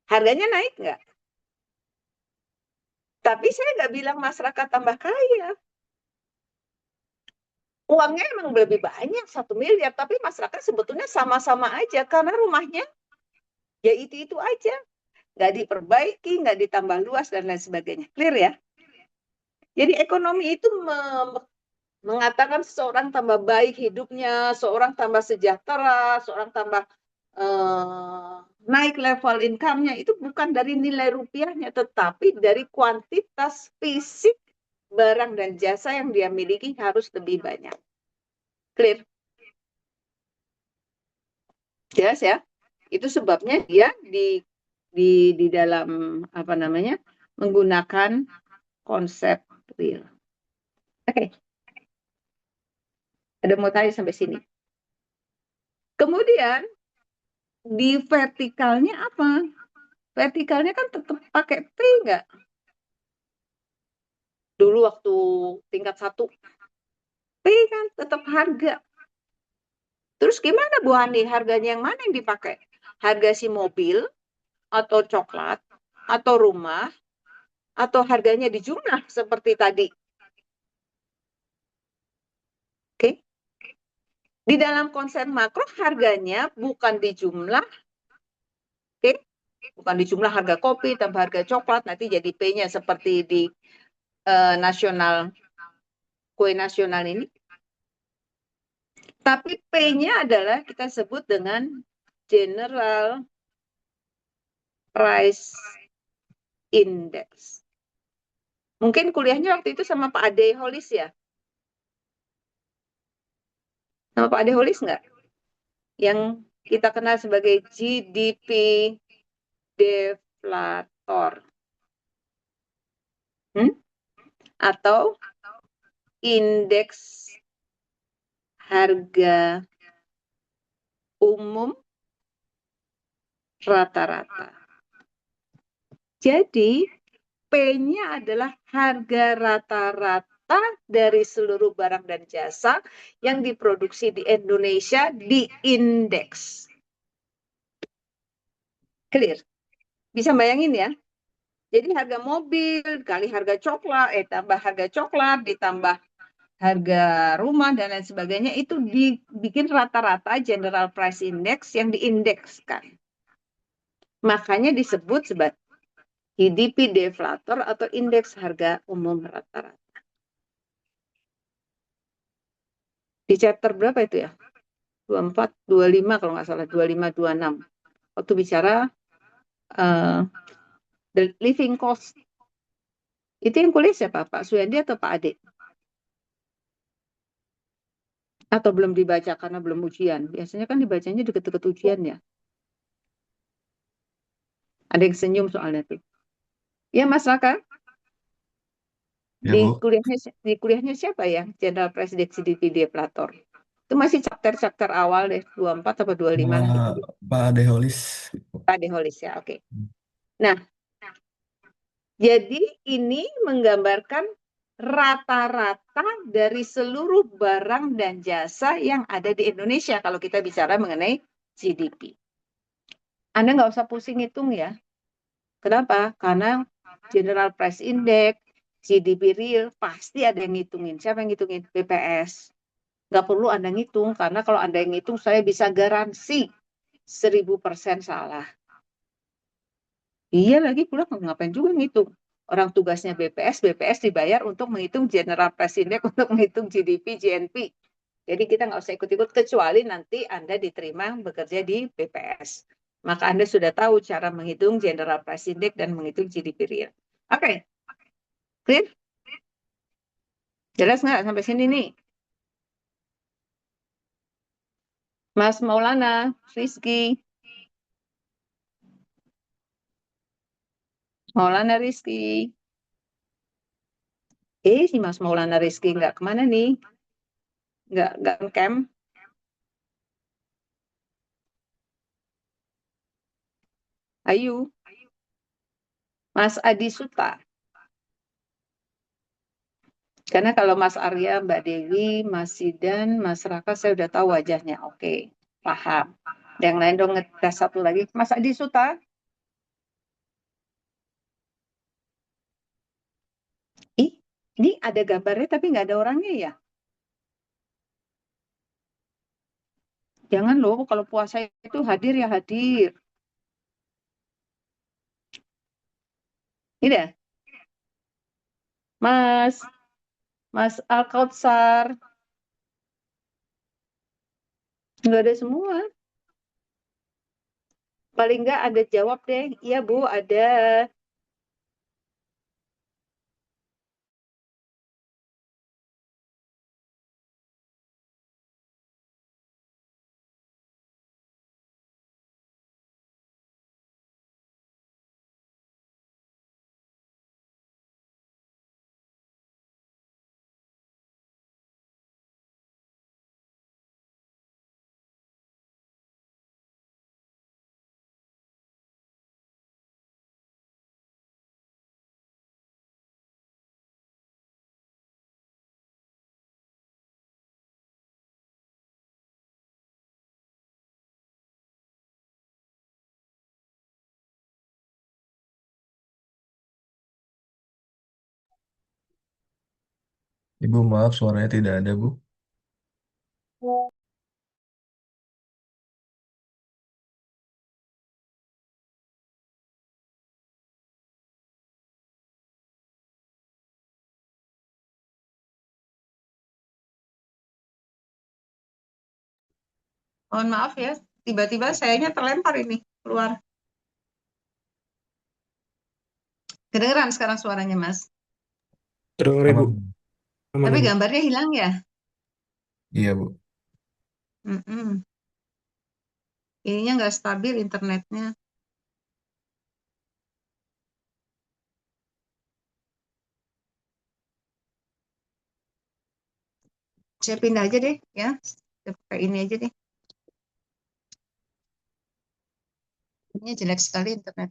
A: Harganya naik nggak? Tapi saya nggak bilang Mas Raka tambah kaya. Uangnya emang lebih banyak 1 miliar, tapi masyarakat sebetulnya sama-sama aja karena rumahnya ya itu aja, nggak diperbaiki, nggak ditambah luas dan lain sebagainya. Clear ya? Jadi ekonomi itu mengatakan seseorang tambah baik hidupnya, seorang tambah sejahtera, seorang tambah naik level income-nya itu bukan dari nilai rupiahnya, tetapi dari kuantitas fisik barang dan jasa yang dia miliki harus lebih banyak. Clear? Jelas ya? Itu sebabnya dia di dalam apa namanya menggunakan konsep real. Oke. Ada mau tanya sampai sini? Kemudian di vertikalnya apa? Vertikalnya kan tetap pakai P nggak? Dulu waktu tingkat 1 P kan tetap harga. Terus gimana Bu Hani? Harganya yang mana yang dipakai? Harga si mobil atau coklat atau rumah atau harganya di jumlah seperti tadi? Oke. Di dalam konsep makro harganya bukan di jumlah, oke? Bukan di jumlah harga kopi tambah harga coklat nanti jadi P-nya seperti di nasional kue nasional ini. Tapi P-nya adalah kita sebut dengan General Price Index. Mungkin kuliahnya waktu itu sama Pak Ade Holis ya? Sama Pak Ade Holis nggak? Yang kita kenal sebagai GDP deflator. Atau indeks harga umum rata-rata. Jadi P-nya adalah harga rata-rata dari seluruh barang dan jasa yang diproduksi di Indonesia di indeks. Clear? Bisa bayangin ya? Jadi harga mobil kali harga coklat, tambah harga coklat, ditambah harga rumah dan lain sebagainya itu dibikin rata-rata General Price Index yang diindekskan. Makanya disebut sebagai GDP deflator atau indeks harga umum rata-rata. Di chapter berapa itu ya? 24, 25 kalau nggak salah, 25, 26. Waktu bicara the living cost. Itu yang kuliah siapa? Pak Suyandi atau Pak Ade? Atau belum dibaca karena belum ujian? Biasanya kan dibacanya deket-deket ujian ya. Ada yang senyum soalnya tuh. Ya Mas Raka,
F: Ya,
A: di
F: Bu.
A: kuliahnya siapa ya? General Price Index GDP deflator. Itu masih chapter awal deh, 24 atau 25 nanti.
F: Pak Ade Holis.
A: Pak Ade Holis ya, oke. Nah, jadi ini menggambarkan rata-rata dari seluruh barang dan jasa yang ada di Indonesia kalau kita bicara mengenai GDP. Anda nggak usah pusing hitung ya. Kenapa? Karena General Price Index, GDP real, pasti ada yang ngitungin. Siapa yang ngitungin? BPS. Nggak perlu Anda ngitung, karena kalau Anda yang ngitung, saya bisa garansi 1000% salah. Iya lagi pula ngapain juga ngitung. Orang tugasnya BPS dibayar untuk menghitung General Price Index, untuk menghitung GDP, GNP. Jadi kita nggak usah ikut-ikut, kecuali nanti Anda diterima bekerja di BPS. Maka Anda sudah tahu cara menghitung General Price Index dan menghitung GDP real. Oke. Clear? Jelas nggak sampai sini nih? Mas Maulana, Rizky. Maulana Rizky. Si Mas Maulana Rizky nggak kemana nih? Nggak camp? Ayu. Mas Adi Suta. Karena kalau Mas Arya, Mbak Dewi, Mas Sidan, Mas Raka, saya udah tahu wajahnya. Oke, paham. Yang lain dong ngetes satu lagi. Mas Adi Suta. Ini ada gambarnya tapi nggak ada orangnya ya? Jangan loh, kalau puasa itu hadir ya hadir. Ini dah. Mas, Mas Alkautsar, nggak ada semua. Paling nggak ada jawab deh. Iya Bu, ada.
F: Ibu maaf suaranya tidak ada, Bu.
A: Mohon maaf ya, tiba-tiba sayanya terlempar ini keluar. Kedengeran sekarang suaranya Mas.
G: Terdengar Ibu.
F: Aman.
G: Aman
A: Tapi
G: Ibu.
A: gambarnya hilang ya.
F: Iya, Bu.
A: Mm-mm. Ininya nggak stabil internetnya. Saya pindah aja deh ya. Saya pakai ini aja deh. Ini jelek sekali internet.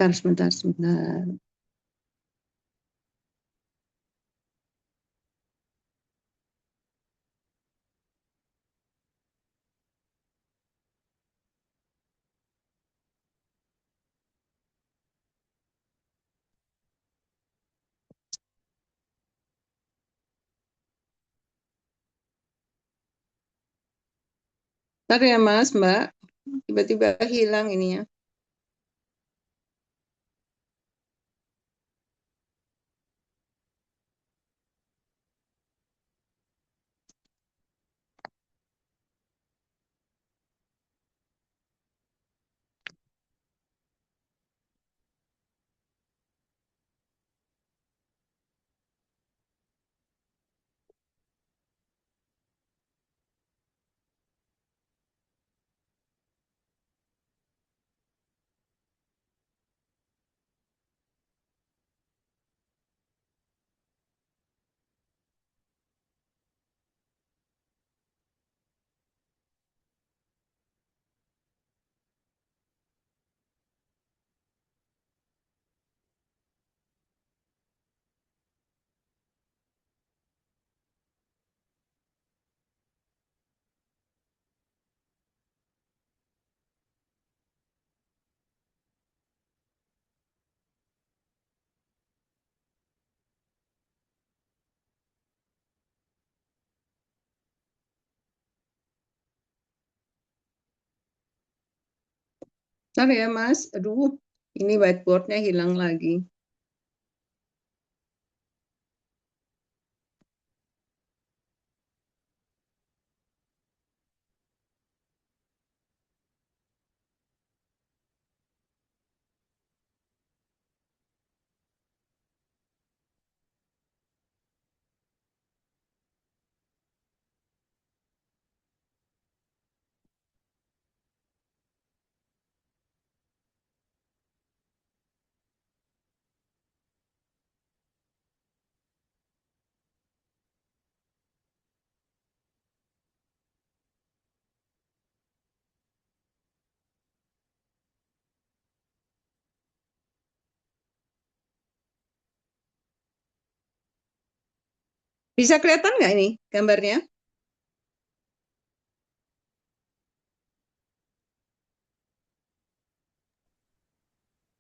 A: Sebentar, sebentar. Ntar ya Mas, Mbak. Tiba-tiba hilang ininya. Ntar ya Mas. Aduh, ini whiteboardnya hilang lagi. Bisa kelihatan nggak ini gambarnya?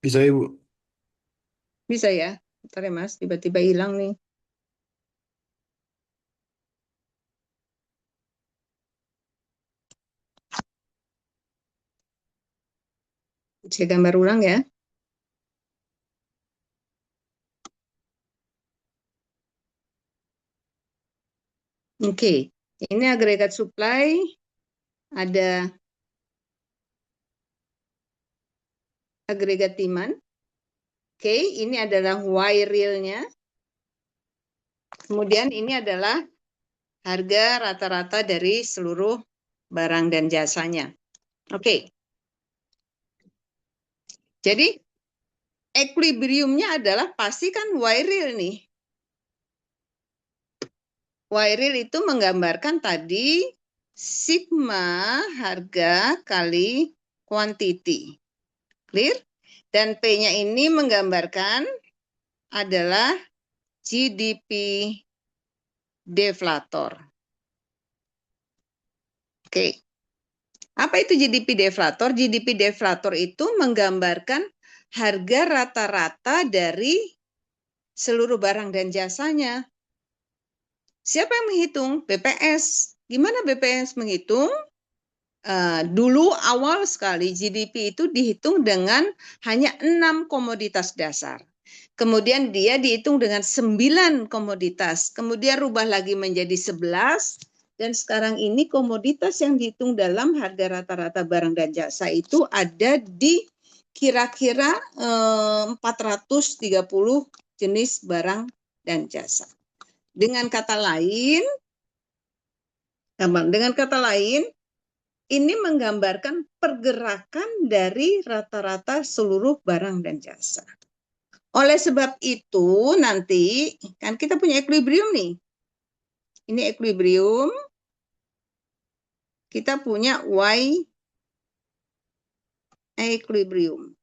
G: Bisa Ibu.
A: Bisa ya? Bentar ya Mas, tiba-tiba hilang nih. Saya gambar ulang ya. Oke, ini agregat supply, ada agregat demand. Oke, ini adalah Y real-nya. Kemudian ini adalah harga rata-rata dari seluruh barang dan jasanya. Oke, jadi equilibriumnya adalah pasti kan Y real nih. Y real itu menggambarkan tadi sigma harga kali quantity. Clear? Dan P-nya ini menggambarkan adalah GDP deflator. Oke. Apa itu GDP deflator? GDP deflator itu menggambarkan harga rata-rata dari seluruh barang dan jasanya. Siapa yang menghitung? BPS. Gimana BPS menghitung? Dulu awal sekali GDP itu dihitung dengan hanya 6 komoditas dasar. Kemudian dia dihitung dengan 9 komoditas. Kemudian rubah lagi menjadi 11. Dan sekarang ini komoditas yang dihitung dalam harga rata-rata barang dan jasa itu ada di kira-kira 430 jenis barang dan jasa. Dengan kata lain, ini menggambarkan pergerakan dari rata-rata seluruh barang dan jasa. Oleh sebab itu nanti kan kita punya equilibrium nih. Ini equilibrium. Kita punya Y equilibrium.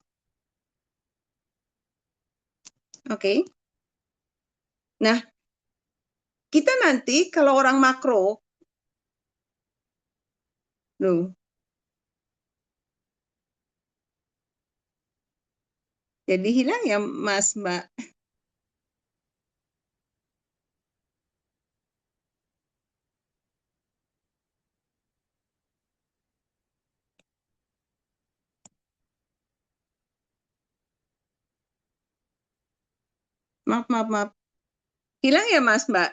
A: Oke. Nah, kita nanti kalau orang makro, jadi hilang ya Mas Mbak. Maaf. Hilang ya Mas Mbak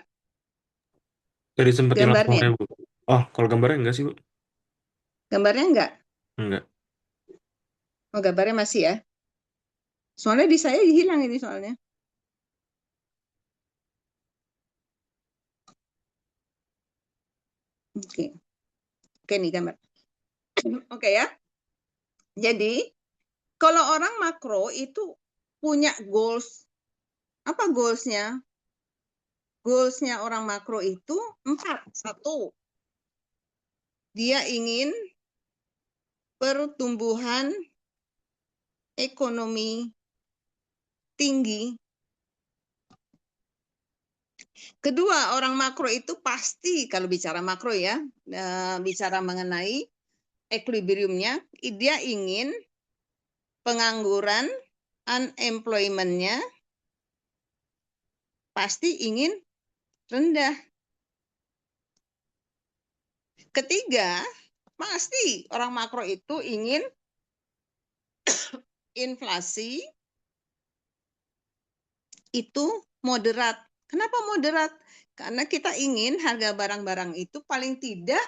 G: Tadi sempat hilang
A: gambarnya?
G: suaranya Bu. Oh, kalau gambarnya enggak sih Bu?
A: Gambarnya enggak?
G: Enggak.
A: Oh, gambarnya masih ya? Soalnya di saya hilang ini soalnya. Oke. Oke nih gambar. Oke ya. Jadi kalau orang makro itu punya goals. Apa goalsnya? Goalsnya orang makro itu 4. 1. Dia ingin pertumbuhan ekonomi tinggi. Kedua, orang makro itu pasti kalau bicara makro ya, bicara mengenai equilibriumnya, dia ingin pengangguran, unemployment-nya pasti ingin rendah. Ketiga, pasti orang makro itu ingin inflasi itu moderat. Kenapa moderat? Karena kita ingin harga barang-barang itu paling tidak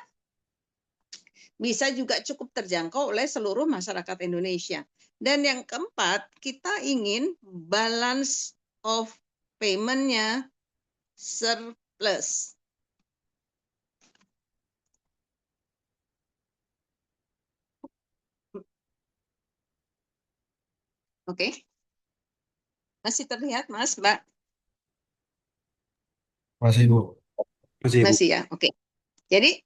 A: bisa juga cukup terjangkau oleh seluruh masyarakat Indonesia. Dan yang keempat, kita ingin balance of payment-nya surplus. Oke. Masih terlihat, Mas, Mbak?
F: Masih Bu.
G: Masih Bu.
A: Masih ya, oke. Jadi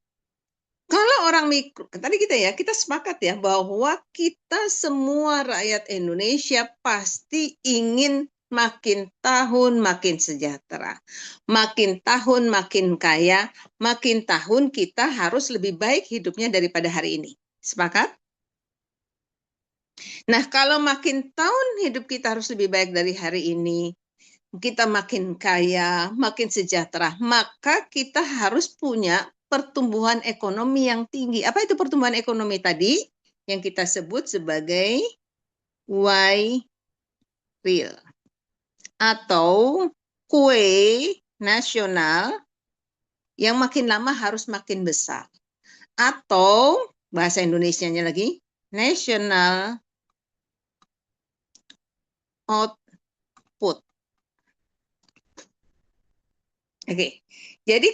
A: kalau orang mikro, tadi kita sepakat ya bahwa kita semua rakyat Indonesia pasti ingin makin tahun makin sejahtera, makin tahun makin kaya, makin tahun kita harus lebih baik hidupnya daripada hari ini. Sepakat? Nah, kalau makin tahun hidup kita harus lebih baik dari hari ini, kita makin kaya, makin sejahtera, maka kita harus punya pertumbuhan ekonomi yang tinggi. Apa itu pertumbuhan ekonomi tadi? Yang kita sebut sebagai Y real atau kue nasional yang makin lama harus makin besar. Atau bahasa Indonesianya lagi, national output. Oke, jadi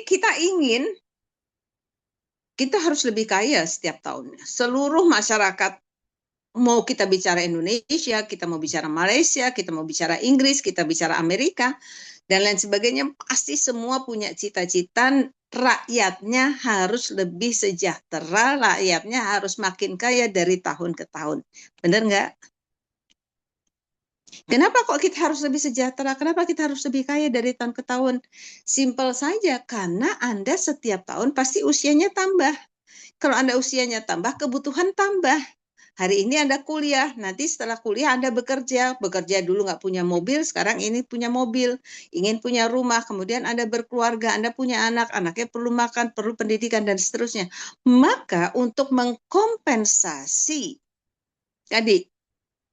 A: kita harus lebih kaya setiap tahunnya. Seluruh masyarakat, mau kita bicara Indonesia, kita mau bicara Malaysia, kita mau bicara Inggris, kita bicara Amerika, dan lain sebagainya, pasti semua punya cita-cita rakyatnya harus lebih sejahtera, rakyatnya harus makin kaya dari tahun ke tahun. Benar nggak? Kenapa kok kita harus lebih sejahtera? Kenapa kita harus lebih kaya dari tahun ke tahun? Simpel saja, karena Anda setiap tahun pasti usianya tambah. Kalau Anda usianya tambah, kebutuhan tambah. Hari ini Anda kuliah, nanti setelah kuliah Anda bekerja dulu nggak punya mobil, sekarang ini punya mobil, ingin punya rumah, kemudian Anda berkeluarga, Anda punya anak, anaknya perlu makan, perlu pendidikan, dan seterusnya. Maka untuk mengkompensasi tadi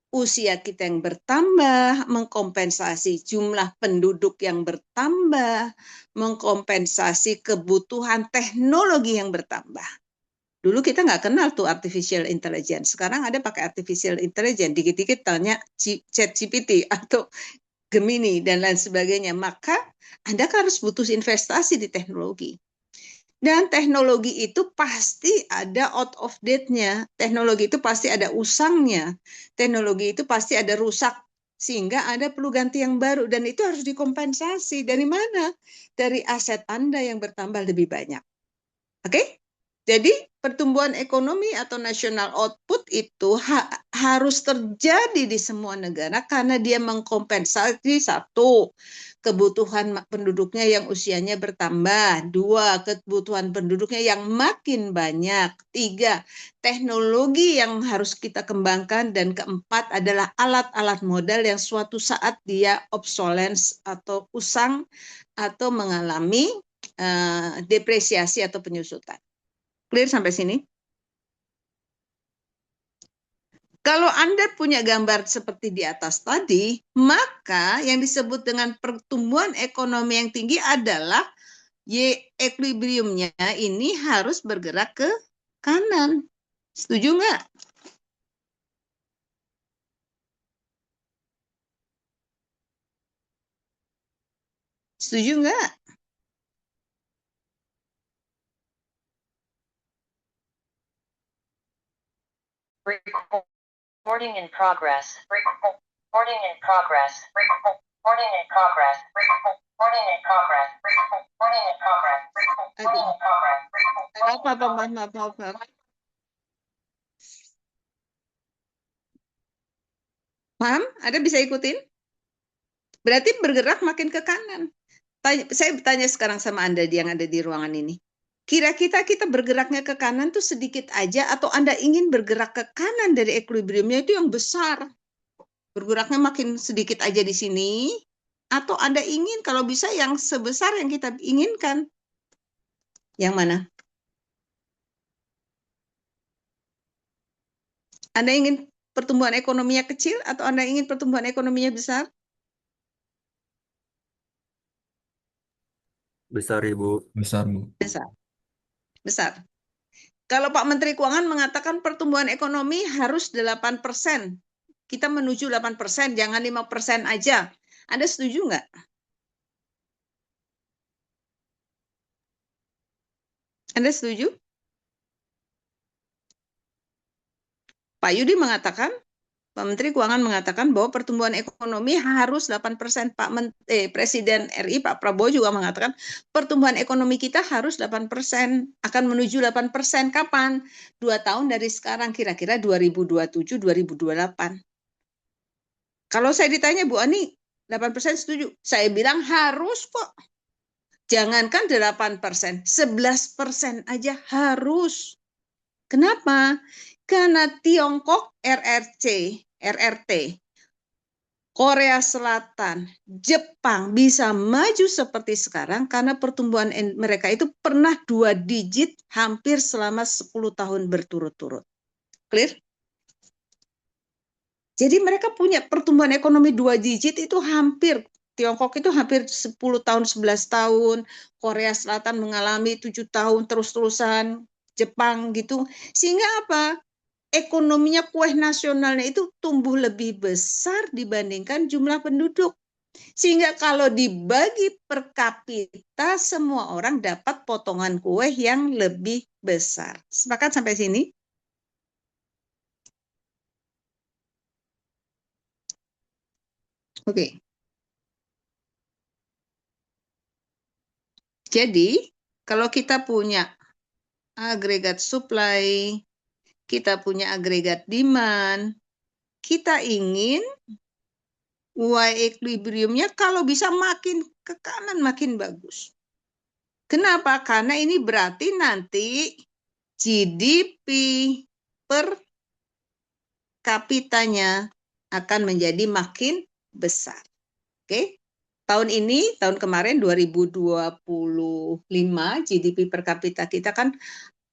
A: usia kita yang bertambah, mengkompensasi jumlah penduduk yang bertambah, mengkompensasi kebutuhan teknologi yang bertambah. Dulu kita nggak kenal tuh artificial intelligence. Sekarang ada pakai artificial intelligence. Dikit-dikit tanya ChatGPT atau Gemini dan lain sebagainya. Maka Anda kan harus butuh investasi di teknologi. Dan teknologi itu pasti ada out of date-nya. Teknologi itu pasti ada usangnya. Teknologi itu pasti ada rusak. Sehingga Anda perlu ganti yang baru. Dan itu harus dikompensasi. Dari mana? Dari aset Anda yang bertambah lebih banyak. Oke? Jadi pertumbuhan ekonomi atau national output itu harus terjadi di semua negara karena dia mengkompensasi satu, kebutuhan penduduknya yang usianya bertambah, dua, kebutuhan penduduknya yang makin banyak, tiga, teknologi yang harus kita kembangkan, dan keempat adalah alat-alat modal yang suatu saat dia obsolescence atau usang atau mengalami depresiasi atau penyusutan. Clear sampai sini? Kalau Anda punya gambar seperti di atas tadi, maka yang disebut dengan pertumbuhan ekonomi yang tinggi adalah Y equilibriumnya ini harus bergerak ke kanan. Setuju nggak? Setuju nggak?
H: Recording in progress. Recording in progress. Recording in progress. Recording in progress. Recording in progress. Recording in progress.
A: Maaf. Paham? Ada bisa ikutin? Berarti bergerak makin ke kanan. Saya bertanya sekarang sama Anda yang ada di ruangan ini. Kira-kira kita bergeraknya ke kanan tuh sedikit aja atau Anda ingin bergerak ke kanan dari equilibriumnya itu yang besar? Bergeraknya makin sedikit aja di sini atau Anda ingin kalau bisa yang sebesar yang kita inginkan? Yang mana? Anda ingin pertumbuhan ekonominya kecil atau Anda ingin pertumbuhan ekonominya besar?
D: Besar, Ibu.
F: Besar, Bu.
A: Besar. Kalau Pak Menteri Keuangan mengatakan pertumbuhan ekonomi harus 8%. Kita menuju 8%, jangan 5% aja. Anda setuju nggak? Anda setuju? Pak Yudi mengatakan, Pak Menteri Keuangan mengatakan bahwa pertumbuhan ekonomi harus 8%. Presiden RI Pak Prabowo juga mengatakan pertumbuhan ekonomi kita harus 8%, akan menuju 8%. Kapan? 2 tahun dari sekarang, kira-kira 2027-2028. Kalau saya ditanya, Bu Ani, 8% setuju? Saya bilang harus kok. Jangankan 8%, 11% aja harus. Kenapa? Karena Tiongkok RRT, Korea Selatan, Jepang bisa maju seperti sekarang karena pertumbuhan mereka itu pernah 2 digit hampir selama 10 tahun berturut-turut. Clear? Jadi mereka punya pertumbuhan ekonomi 2 digit itu hampir, Tiongkok itu hampir 10 tahun, 11 tahun, Korea Selatan mengalami 7 tahun terus-terusan, Jepang gitu. Sehingga apa? Ekonominya, kue nasionalnya itu tumbuh lebih besar dibandingkan jumlah penduduk. Sehingga kalau dibagi per kapita, semua orang dapat potongan kue yang lebih besar. Sepakat sampai sini? Oke. Jadi, kalau kita punya agregat supply, kita punya agregat demand, kita ingin Y equilibriumnya kalau bisa makin ke kanan makin bagus. Kenapa? Karena ini berarti nanti GDP per kapitanya akan menjadi makin besar. Oke? Tahun ini, tahun kemarin 2025 GDP per kapita kita kan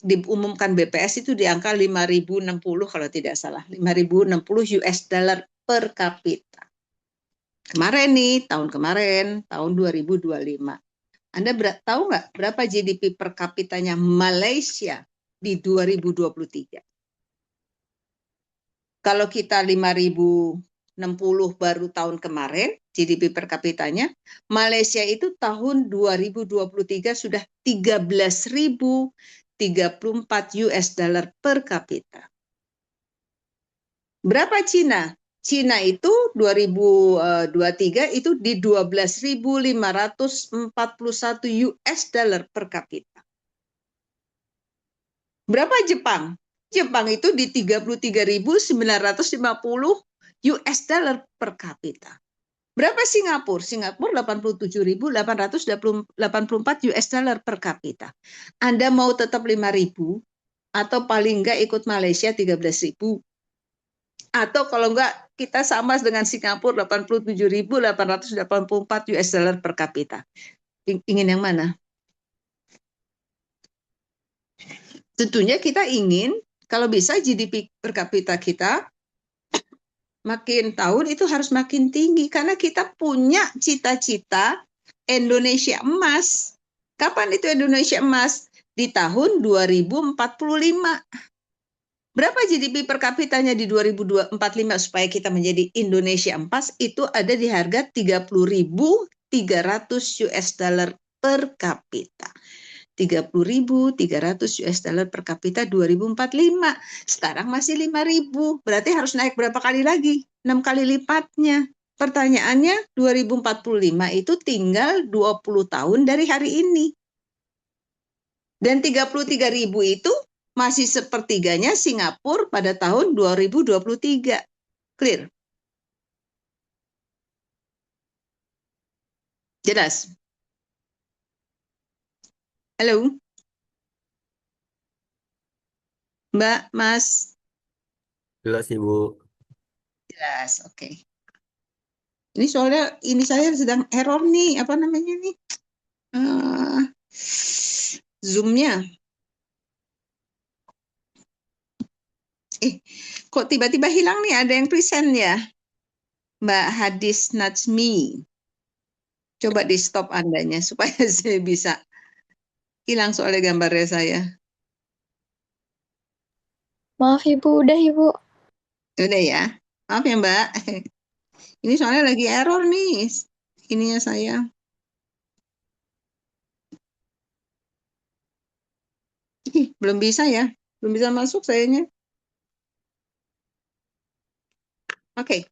A: diumumkan BPS itu di angka 5.060 kalau tidak salah, 5.060 US dollar per kapita. Kemarin nih, tahun kemarin, tahun 2025. Anda tahu nggak berapa GDP per kapitanya Malaysia di 2023? Kalau kita 5.060 baru tahun kemarin, GDP per kapitanya, Malaysia itu tahun 2023 sudah 13.034 US dollar per kapita. Berapa Cina? Cina itu 2023 itu di 12.541 US dollar per kapita. Berapa Jepang? Jepang itu di 33.950 US dollar per kapita. Berapa Singapura? Singapura 87.884 US dollar per kapita. Anda mau tetap 5.000 atau paling enggak ikut Malaysia 13.000? Atau kalau enggak kita sama dengan Singapura 87.884 US dollar per kapita. Ingin yang mana? Tentunya kita ingin kalau bisa GDP per kapita kita makin tahun itu harus makin tinggi karena kita punya cita-cita Indonesia emas. Kapan itu Indonesia emas? Di tahun 2045. Berapa GDP per kapitanya di 2045 supaya kita menjadi Indonesia emas itu ada di harga 30.300 US dollar per kapita. 30.300 US dollar per kapita 2045. Sekarang masih 5.000. Berarti harus naik berapa kali lagi? 6 kali lipatnya. Pertanyaannya 2045 itu tinggal 20 tahun dari hari ini. Dan 33.000 itu masih sepertiganya Singapura pada tahun 2023. Clear? Jelas? Halo? Mbak, Mas?
D: Jelas, Ibu.
A: Jelas, oke. Ini soalnya ini saya sedang error nih, apa namanya nih? Zoom-nya. Kok tiba-tiba hilang nih? Ada yang present ya? Mbak Hadis Najmi. Coba di stop Andanya supaya saya bisa hilang soalnya gambarnya saya.
B: Maaf Ibu, udah Ibu.
A: Udah ya. Maaf ya Mbak. Ini soalnya lagi error nih. Ininya saya. Belum bisa ya. Belum bisa masuk sayanya. Oke.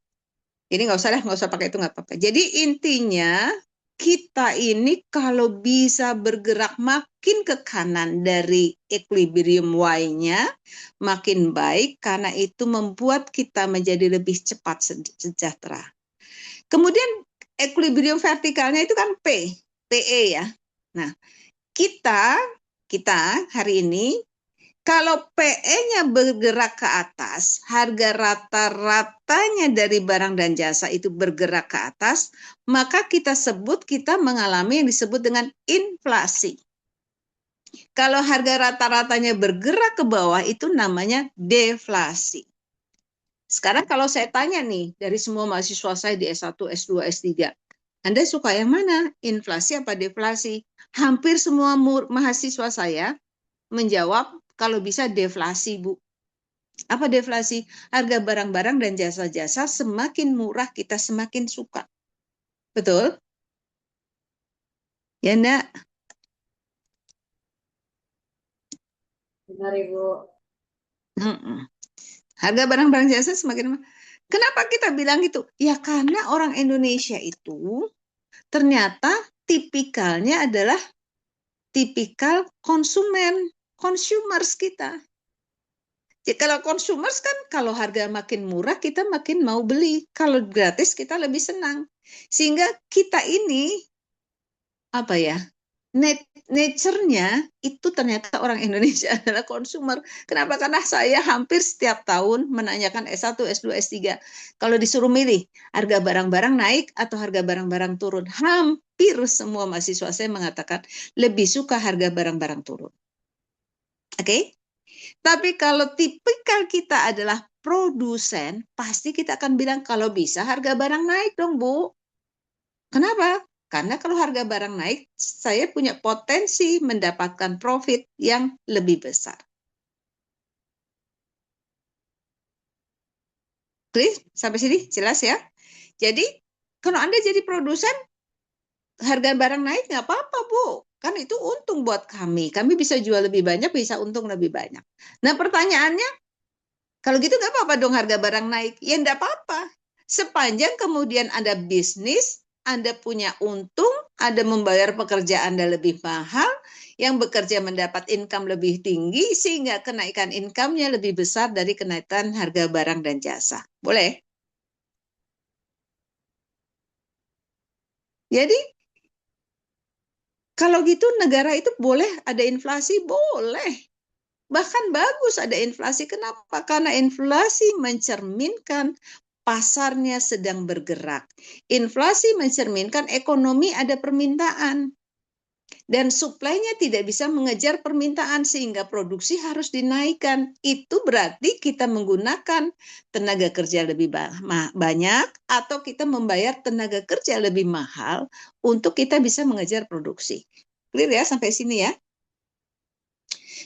A: Jadi nggak usah pakai itu nggak apa-apa. Jadi intinya kita ini kalau bisa bergerak makin ke kanan dari equilibrium Y-nya makin baik karena itu membuat kita menjadi lebih cepat sejahtera. Kemudian equilibrium vertikalnya itu kan PE ya. Nah, kita hari ini Kalau PE-nya bergerak ke atas, harga rata-ratanya dari barang dan jasa itu bergerak ke atas, maka kita mengalami yang disebut dengan inflasi. Kalau harga rata-ratanya bergerak ke bawah, itu namanya deflasi. Sekarang kalau saya tanya nih, dari semua mahasiswa saya di S1, S2, S3, Anda suka yang mana? Inflasi apa deflasi? Hampir semua mahasiswa saya menjawab kalau bisa deflasi, Bu. Apa deflasi? Harga barang-barang dan jasa-jasa semakin murah kita semakin suka. Betul? Ya, enggak?
E: Benar, Ibu.
A: Harga barang-barang jasa semakin murah. Kenapa kita bilang gitu? Ya karena orang Indonesia itu ternyata tipikalnya adalah tipikal consumers kita. Ya, kalau consumers kan kalau harga makin murah kita makin mau beli, kalau gratis kita lebih senang. Sehingga kita ini apa ya? Nature-nya itu ternyata orang Indonesia adalah consumer. Kenapa? Karena saya hampir setiap tahun menanyakan S1, S2, S3. Kalau disuruh milih harga barang-barang naik atau harga barang-barang turun, hampir semua mahasiswa saya mengatakan lebih suka harga barang-barang turun. Oke? Tapi kalau tipikal kita adalah produsen, pasti kita akan bilang kalau bisa harga barang naik dong, Bu. Kenapa? Karena kalau harga barang naik, saya punya potensi mendapatkan profit yang lebih besar. Clear? Sampai sini jelas ya? Jadi, kalau Anda jadi produsen, harga barang naik nggak apa-apa, Bu. Kan itu untung buat kami. Kami bisa jual lebih banyak, bisa untung lebih banyak. Nah, pertanyaannya, kalau gitu nggak apa-apa dong harga barang naik. Ya nggak apa-apa. Sepanjang kemudian Anda bisnis, Anda punya untung, Anda membayar pekerja Anda lebih mahal, yang bekerja mendapat income lebih tinggi, sehingga kenaikan income-nya lebih besar dari kenaikan harga barang dan jasa. Boleh? Jadi, kalau gitu negara itu boleh ada inflasi? Boleh. Bahkan bagus ada inflasi. Kenapa? Karena inflasi mencerminkan pasarnya sedang bergerak. Inflasi mencerminkan ekonomi ada permintaan. Dan suplainya tidak bisa mengejar permintaan sehingga produksi harus dinaikkan. Itu berarti kita menggunakan tenaga kerja lebih banyak atau kita membayar tenaga kerja lebih mahal untuk kita bisa mengejar produksi. Clear ya sampai sini ya?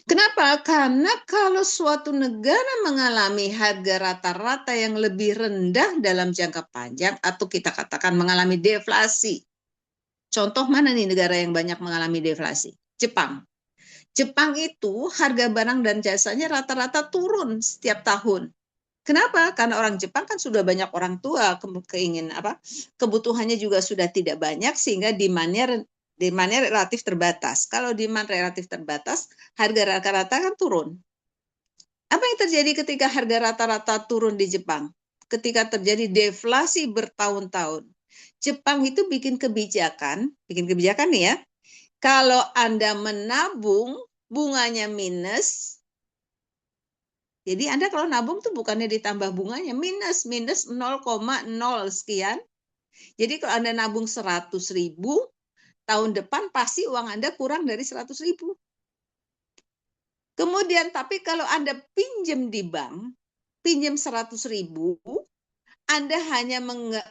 A: Kenapa? Karena kalau suatu negara mengalami harga rata-rata yang lebih rendah dalam jangka panjang atau kita katakan mengalami deflasi. Contoh mana nih negara yang banyak mengalami deflasi? Jepang. Jepang itu harga barang dan jasanya rata-rata turun setiap tahun. Kenapa? Karena orang Jepang kan sudah banyak orang tua, kebutuhannya juga sudah tidak banyak sehingga demand-nya relatif terbatas. Kalau demand relatif terbatas, harga rata-rata kan turun. Apa yang terjadi ketika harga rata-rata turun di Jepang? Ketika terjadi deflasi bertahun-tahun. Jepang itu bikin kebijakan nih ya. Kalau Anda menabung, bunganya minus. Jadi Anda kalau nabung tuh bukannya ditambah bunganya, minus 0,0 sekian. Jadi kalau Anda nabung 100.000, tahun depan pasti uang Anda kurang dari 100.000. Kemudian tapi kalau Anda pinjam di bank, pinjam 100.000, Anda hanya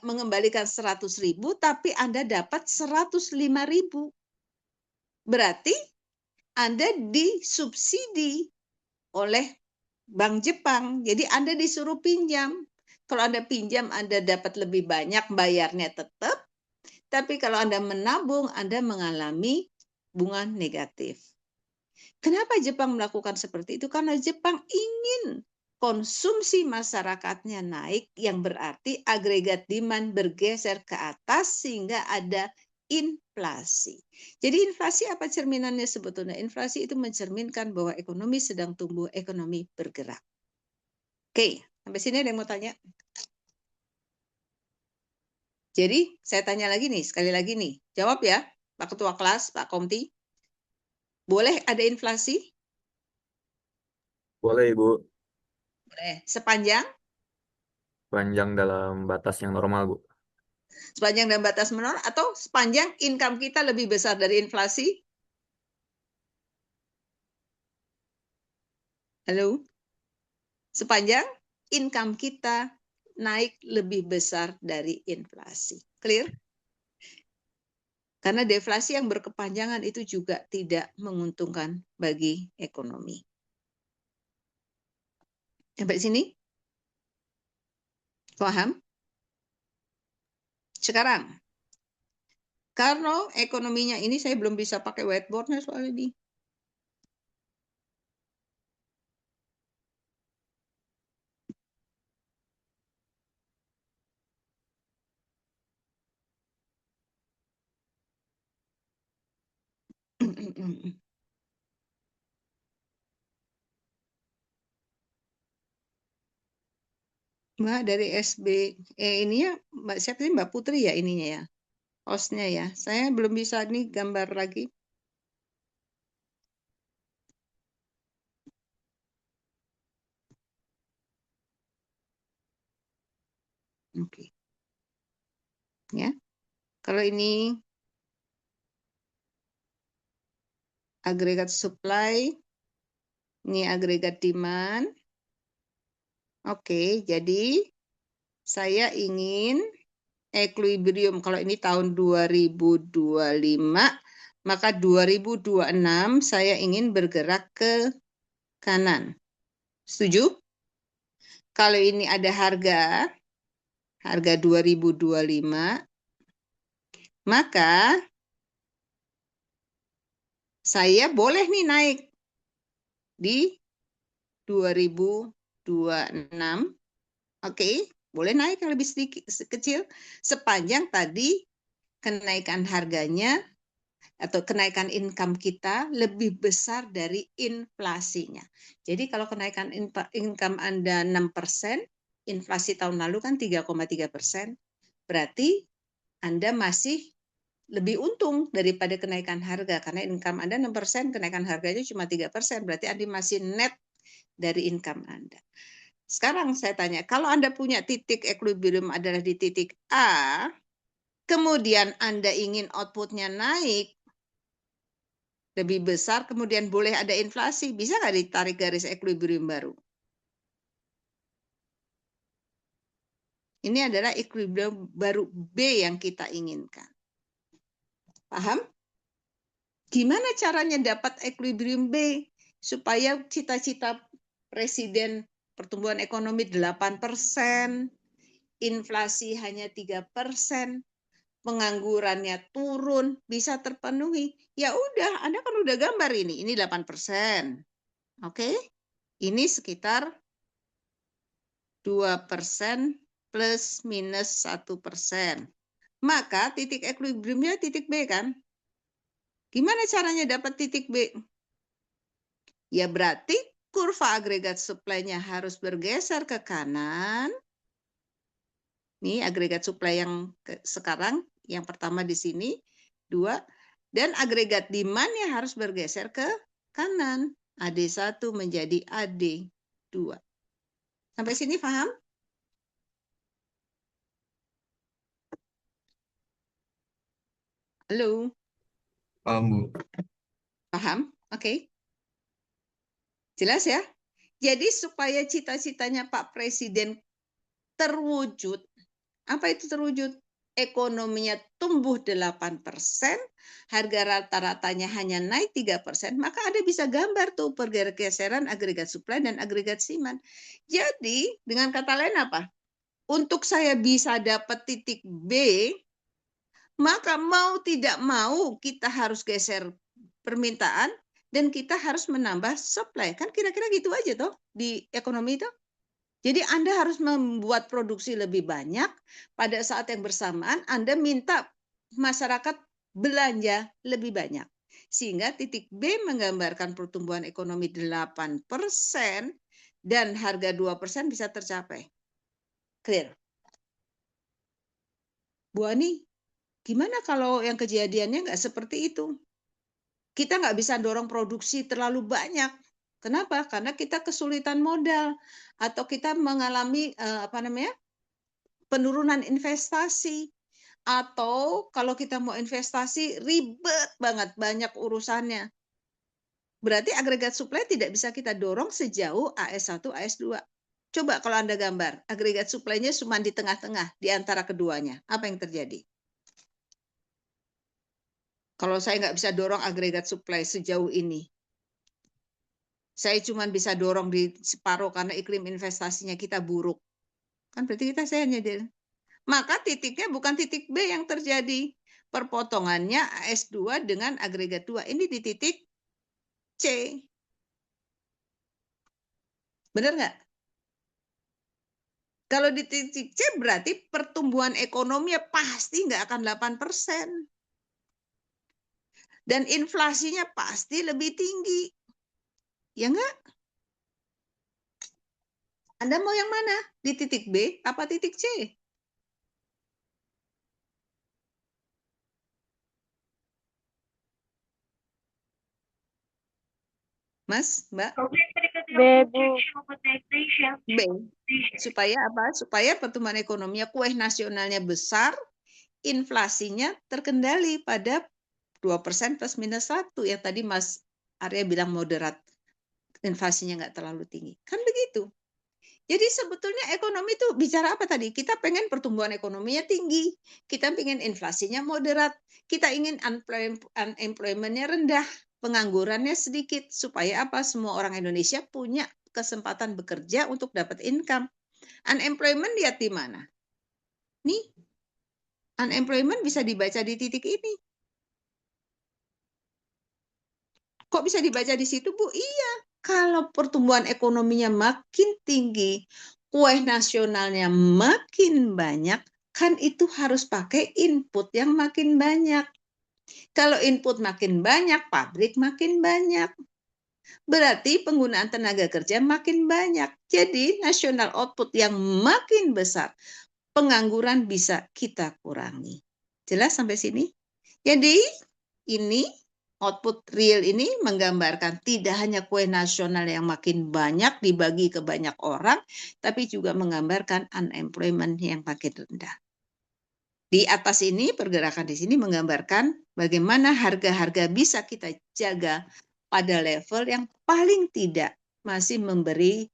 A: mengembalikan 100.000, tapi Anda dapat 105.000. Berarti Anda disubsidi oleh Bank Jepang. Jadi Anda disuruh pinjam. Kalau Anda pinjam, Anda dapat lebih banyak, bayarnya tetap. Tapi kalau Anda menabung, Anda mengalami bunga negatif. Kenapa Jepang melakukan seperti itu? Karena Jepang ingin konsumsi masyarakatnya naik, yang berarti agregat demand bergeser ke atas sehingga ada inflasi. Jadi inflasi apa cerminannya sebetulnya? Inflasi itu mencerminkan bahwa ekonomi sedang tumbuh, ekonomi bergerak. Oke, sampai sini ada yang mau tanya? Jadi saya tanya lagi nih, sekali lagi nih. Jawab ya, Pak Ketua Kelas, Pak Komti. Boleh ada inflasi?
D: Boleh, Ibu.
I: Boleh. Sepanjang
D: Panjang dalam batas yang normal, Bu.
I: dalam batas menor atau sepanjang income kita lebih besar dari inflasi? Halo? Sepanjang income kita naik lebih besar dari inflasi. Clear? Karena deflasi yang berkepanjangan itu juga tidak menguntungkan bagi ekonomi. Sampai sini? Paham? Sekarang, karena ekonominya ini saya belum bisa pakai whiteboard-nya soalnya ini. Mbak dari SBE ini ya, Mbak siapa sih, Mbak Putri ya ininya ya, hostnya ya. Saya belum bisa nih gambar lagi. Oke. Ya. Kalau ini agregat supply, ini agregat demand. Oke, jadi saya ingin equilibrium. Kalau ini tahun 2025, maka 2026 saya ingin bergerak ke kanan. Setuju? Kalau ini ada harga 2025, maka saya boleh nih naik di 2026. Oke, boleh naik yang lebih sedikit kecil sepanjang tadi kenaikan harganya atau kenaikan income kita lebih besar dari inflasinya. Jadi kalau kenaikan income Anda 6%, inflasi tahun lalu kan 3,3%, berarti Anda masih lebih untung daripada kenaikan harga karena income Anda 6%, kenaikan harganya cuma 3%, berarti Anda masih net dari income Anda. Sekarang saya tanya, kalau Anda punya titik equilibrium adalah di titik A, kemudian Anda ingin outputnya naik lebih besar, kemudian boleh ada inflasi, bisa nggak ditarik garis equilibrium baru? Ini adalah equilibrium baru B yang kita inginkan. Paham? Gimana caranya dapat equilibrium B? Supaya cita-cita Presiden pertumbuhan ekonomi 8%, inflasi hanya 3%, penganggurannya turun, bisa terpenuhi. Ya udah, Anda kan udah gambar ini 8%. Oke? Ini sekitar 2% plus minus 1%. Maka titik equilibriumnya titik B kan? Gimana caranya dapat titik B? Ya berarti kurva agregat supply-nya harus bergeser ke kanan. Ini agregat supply yang sekarang, yang pertama di sini, 2. Dan agregat demand-nya harus bergeser ke kanan. AD1 menjadi AD2. Sampai sini paham? Halo?
F: Paham, Bu.
I: Paham? Oke. Jelas ya? Jadi supaya cita-citanya Pak Presiden terwujud, apa itu terwujud? Ekonominya tumbuh 8%, harga rata-ratanya hanya naik 3%, maka Anda bisa gambar tuh pergeseran agregat supply dan agregat demand. Jadi, dengan kata lain apa? Untuk saya bisa dapat titik B, maka mau tidak mau kita harus geser permintaan dan kita harus menambah supply. Kan kira-kira gitu aja toh di ekonomi itu. Jadi Anda harus membuat produksi lebih banyak, pada saat yang bersamaan Anda minta masyarakat belanja lebih banyak. Sehingga titik B menggambarkan pertumbuhan ekonomi 8% dan harga 2% bisa tercapai. Clear? Bu Ani, gimana kalau yang kejadiannya nggak seperti itu? Kita nggak bisa dorong produksi terlalu banyak. Kenapa? Karena kita kesulitan modal atau kita mengalami penurunan investasi, atau kalau kita mau investasi ribet banget, banyak urusannya. Berarti agregat supply tidak bisa kita dorong sejauh AS1, AS2. Coba kalau Anda gambar, agregat supply-nya cuma di tengah-tengah, di antara keduanya. Apa yang terjadi? Kalau saya nggak bisa dorong agregat supply sejauh ini, saya cuma bisa dorong di separuh karena iklim investasinya kita buruk. Kan berarti saya hanya maka titiknya bukan titik B yang terjadi. Perpotongannya AS2 dengan agregat 2. Ini di titik C. Benar nggak? Kalau di titik C berarti pertumbuhan ekonominya pasti nggak akan 8%. Dan inflasinya pasti lebih tinggi. Ya nggak? Anda mau yang mana? Di titik B apa titik C? Mas, Mbak?
B: B, Bu.
I: B. Supaya apa? Supaya pertumbuhan ekonominya, kue nasionalnya besar, inflasinya terkendali pada 2% plus minus 1. Yang tadi Mas Arya bilang moderat. Inflasinya nggak terlalu tinggi. Kan begitu. Jadi sebetulnya ekonomi itu bicara apa tadi? Kita pengen pertumbuhan ekonominya tinggi. Kita pengen inflasinya moderat. Kita ingin unemployment-nya rendah. Penganggurannya sedikit. Supaya apa? Semua orang Indonesia punya kesempatan bekerja untuk dapat income. Unemployment lihat di mana? Nih. Unemployment bisa dibaca di titik ini. Kok bisa dibaca di situ, Bu? Iya. Kalau pertumbuhan ekonominya makin tinggi, kue nasionalnya makin banyak, kan itu harus pakai input yang makin banyak. Kalau input makin banyak, pabrik makin banyak. Berarti penggunaan tenaga kerja makin banyak. Jadi national output yang makin besar, pengangguran bisa kita kurangi. Jelas sampai sini? Jadi ini output real ini menggambarkan tidak hanya kue nasional yang makin banyak dibagi ke banyak orang, tapi juga menggambarkan unemployment yang makin rendah. Di atas ini, pergerakan di sini menggambarkan bagaimana harga-harga bisa kita jaga pada level yang paling tidak masih memberi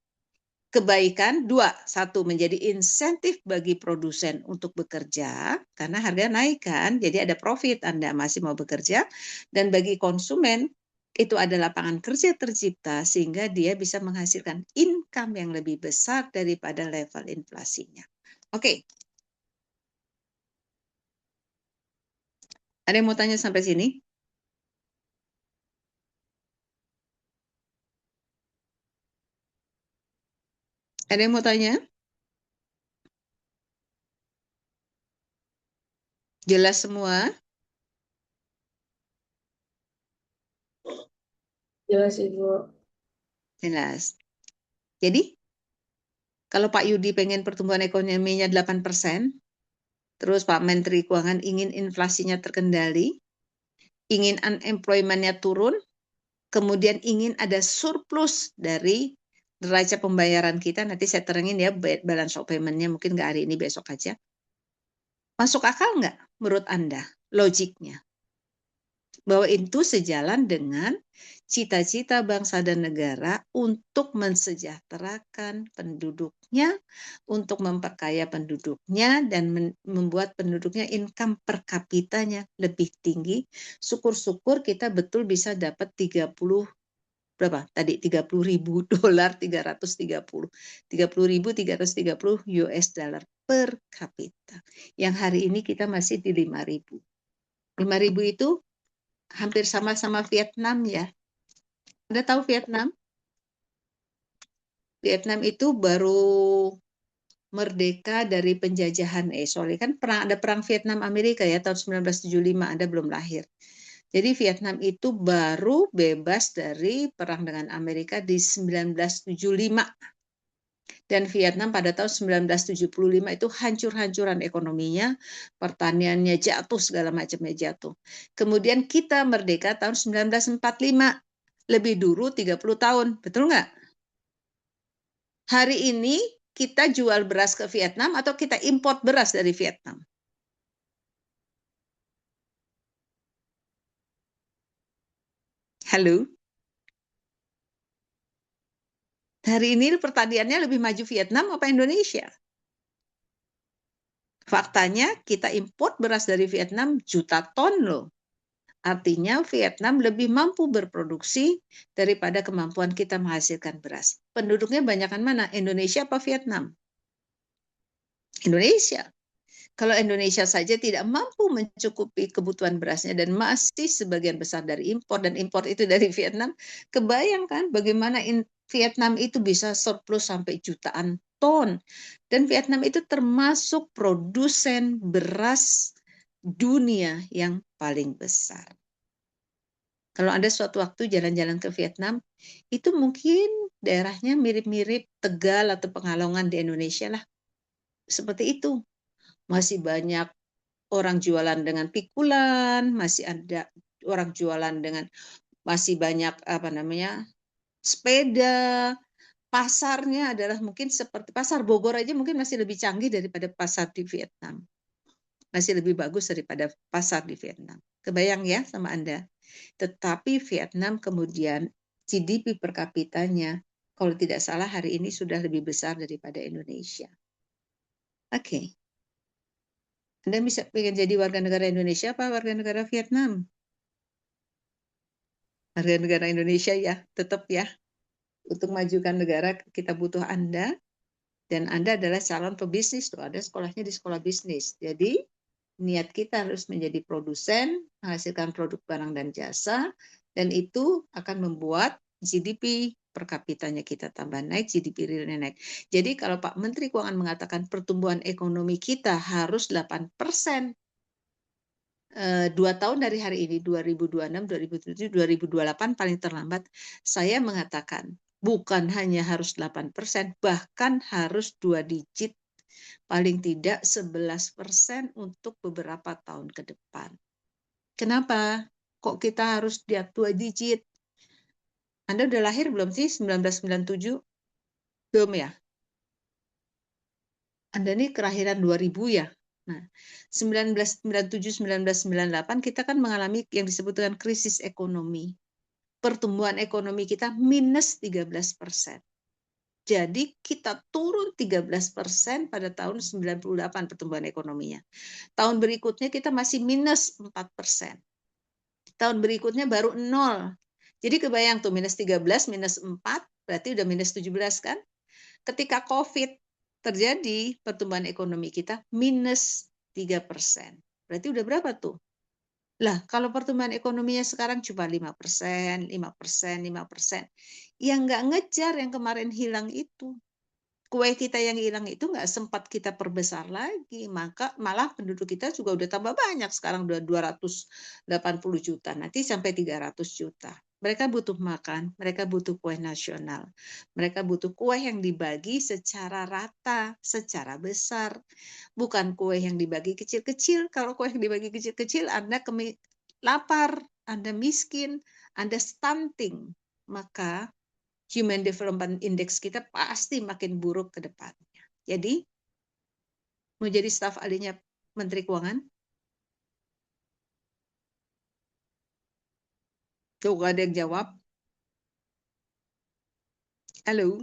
I: kebaikan. 2, 1 menjadi insentif bagi produsen untuk bekerja karena harga naik kan, jadi ada profit, Anda masih mau bekerja, dan bagi konsumen itu ada lapangan kerja tercipta sehingga dia bisa menghasilkan income yang lebih besar daripada level inflasinya. Oke. Ada yang mau tanya sampai sini? Ada yang mau tanya? Jelas semua?
E: Jelas, Ibu.
I: Jelas. Jadi, kalau Pak Yudi pengen pertumbuhan ekonominya 8%, terus Pak Menteri Keuangan ingin inflasinya terkendali, ingin unemployment-nya turun, kemudian ingin ada surplus dari neraca pembayaran kita, nanti saya terangin ya balance of payment-nya, mungkin nggak hari ini, besok aja. Masuk akal nggak menurut Anda logiknya? Bahwa itu sejalan dengan cita-cita bangsa dan negara untuk mensejahterakan penduduknya, untuk memperkaya penduduknya, dan membuat penduduknya income per kapitanya lebih tinggi. Syukur-syukur kita betul bisa dapat 30 berapa tadi, $30.000, 30.330 US dollar per kapita. Yang hari ini kita masih di 5.000. 5.000 itu hampir sama-sama Vietnam ya. Anda tahu Vietnam? Vietnam itu baru merdeka dari penjajahan, kan ada perang Vietnam Amerika ya tahun 1975, Anda belum lahir. Jadi Vietnam itu baru bebas dari perang dengan Amerika di 1975. Dan Vietnam pada tahun 1975 itu hancur-hancuran ekonominya, pertaniannya jatuh, segala macamnya jatuh. Kemudian kita merdeka tahun 1945. lebih dulu 30 tahun. Betul nggak? Hari ini kita jual beras ke Vietnam atau kita import beras dari Vietnam? Halo? Hari ini pertaniannya lebih maju Vietnam apa Indonesia? Faktanya kita import beras dari Vietnam juta ton loh. Artinya Vietnam lebih mampu berproduksi daripada kemampuan kita menghasilkan beras. Penduduknya banyakan mana? Indonesia apa Vietnam? Indonesia. Kalau Indonesia saja tidak mampu mencukupi kebutuhan berasnya dan masih sebagian besar dari impor, dan impor itu dari Vietnam, kebayangkan bagaimana Vietnam itu bisa surplus sampai jutaan ton. Dan Vietnam itu termasuk produsen beras dunia yang paling besar. Kalau Anda suatu waktu jalan-jalan ke Vietnam, itu mungkin daerahnya mirip-mirip Tegal atau Pekalongan di Indonesia lah. Seperti itu. Masih banyak orang jualan dengan pikulan, masih ada orang jualan dengan masih banyak sepeda. Pasarnya adalah mungkin seperti pasar Bogor aja mungkin masih lebih canggih daripada pasar di Vietnam. Masih lebih bagus daripada pasar di Vietnam. Kebayang ya sama Anda. Tetapi Vietnam kemudian GDP per kapitanya kalau tidak salah hari ini sudah lebih besar daripada Indonesia. Oke. Anda bisa pengen jadi warga negara Indonesia apa warga negara Vietnam? Warga negara Indonesia ya, tetap ya. Untuk majukan negara kita butuh Anda, dan Anda adalah calon pebisnis tuh. Ada sekolahnya di sekolah bisnis. Jadi niat kita harus menjadi produsen, menghasilkan produk barang dan jasa, dan itu akan membuat GDP per kapitanya kita tambah naik, GDP realnya naik. Jadi kalau Pak Menteri Keuangan mengatakan pertumbuhan ekonomi kita harus 8%, 2 tahun dari hari ini, 2026, 2027, 2028 paling terlambat, saya mengatakan bukan hanya harus 8%, bahkan harus 2 digit, paling tidak 11% untuk beberapa tahun ke depan. Kenapa? Kok kita harus di 2 digit? Anda udah lahir belum sih 1997? Belum ya? Anda ini kelahiran 2000 ya? Nah, 1997-1998 kita kan mengalami yang disebut dengan krisis ekonomi. Pertumbuhan ekonomi kita minus 13%. Jadi kita turun 13% pada tahun 98 pertumbuhan ekonominya. Tahun berikutnya kita masih minus 4%. Tahun berikutnya baru 0. Jadi kebayang tuh minus 13, minus 4, berarti udah minus 17 kan? Ketika COVID terjadi, pertumbuhan ekonomi kita minus 3%. Berarti udah berapa tuh? Lah, kalau pertumbuhan ekonominya sekarang cuma 5%, 5%, 5%, yang nggak ngejar yang kemarin hilang itu. Kue kita yang hilang itu nggak sempat kita perbesar lagi, maka malah penduduk kita juga udah tambah banyak. Sekarang udah 280 juta, nanti sampai 300 juta. Mereka butuh makan, mereka butuh kue nasional. Mereka butuh kue yang dibagi secara rata, secara besar. Bukan kue yang dibagi kecil-kecil. Kalau kue yang dibagi kecil-kecil, Anda lapar, Anda miskin, Anda stunting. Maka Human Development Index kita pasti makin buruk ke depannya. Jadi, mau jadi staf ahlinya Menteri Keuangan? Tuh, gak ada yang jawab. Halo?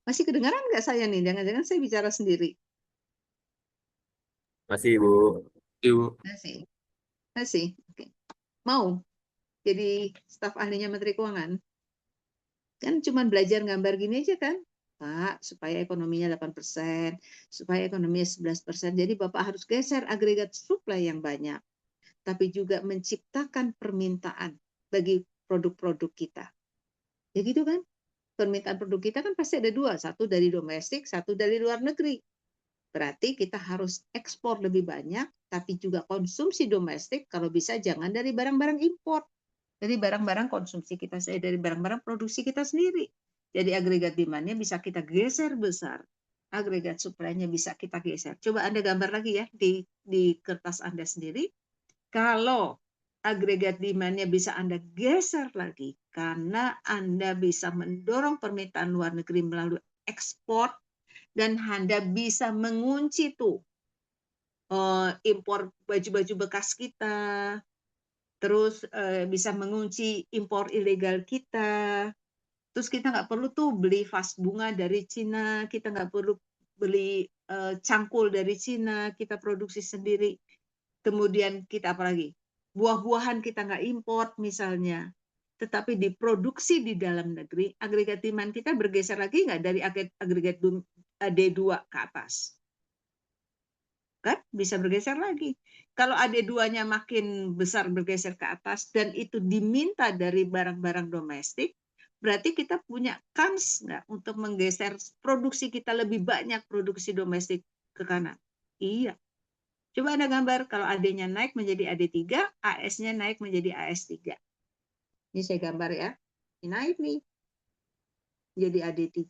I: Masih kedengaran nggak saya nih? Jangan-jangan saya bicara sendiri.
D: Masih, Bu.
G: Ibu.
I: Masih. Oke. Mau jadi staf ahlinya Menteri Keuangan? Kan cuma belajar gambar gini aja kan? Pak, supaya ekonominya 8%, supaya ekonominya 11%. Jadi Bapak harus geser agregat supply yang banyak. Tapi juga menciptakan permintaan bagi produk-produk kita. Ya gitu kan? Permintaan produk kita kan pasti ada 2. Satu dari domestik, satu dari luar negeri. Berarti kita harus ekspor lebih banyak, tapi juga konsumsi domestik, kalau bisa jangan dari barang-barang impor. Dari barang-barang konsumsi kita, dari barang-barang produksi kita sendiri. Jadi agregat demand-nya bisa kita geser besar. Agregat supply-nya bisa kita geser. Coba Anda gambar lagi ya di kertas Anda sendiri. Kalau
A: agregat demand-nya bisa Anda geser lagi karena Anda bisa mendorong permintaan luar negeri melalui ekspor dan Anda bisa mengunci tuh impor baju-baju bekas kita, terus bisa mengunci impor ilegal kita. Terus kita nggak perlu tuh beli vas bunga dari Cina, kita nggak perlu beli cangkul dari Cina, kita produksi sendiri. Kemudian kita apa lagi? Buah-buahan kita nggak import misalnya, tetapi diproduksi di dalam negeri, agregat demand kita bergeser lagi nggak dari agregat D2 ke atas? Kan bisa bergeser lagi. Kalau AD2-nya makin besar bergeser ke atas dan itu diminta dari barang-barang domestik, berarti kita punya kans nggak untuk menggeser produksi kita lebih banyak produksi domestik ke kanan? Iya. Coba Anda gambar kalau AD-nya naik menjadi AD3, AS-nya naik menjadi AS3. Ini saya gambar ya. Ini naik nih. Jadi AD3,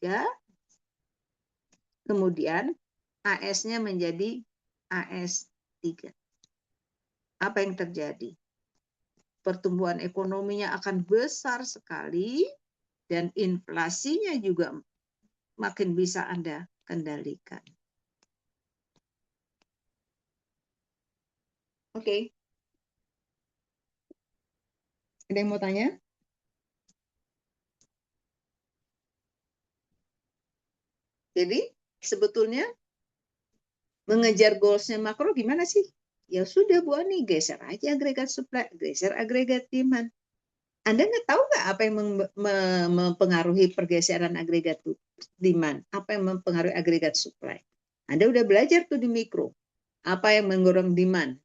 A: kemudian AS-nya menjadi AS3. Apa yang terjadi? Pertumbuhan ekonominya akan besar sekali dan inflasinya juga makin bisa Anda kendalikan. Oke. Ada yang mau tanya? Jadi sebetulnya mengejar goals-nya makro gimana sih? Ya sudah Bu Ani, geser aja agregat supply, geser agregat demand. Anda nggak tahu nggak apa yang mempengaruhi pergeseran agregat demand? Apa yang mempengaruhi agregat supply? Anda udah belajar tuh di mikro. Apa yang mendorong demand?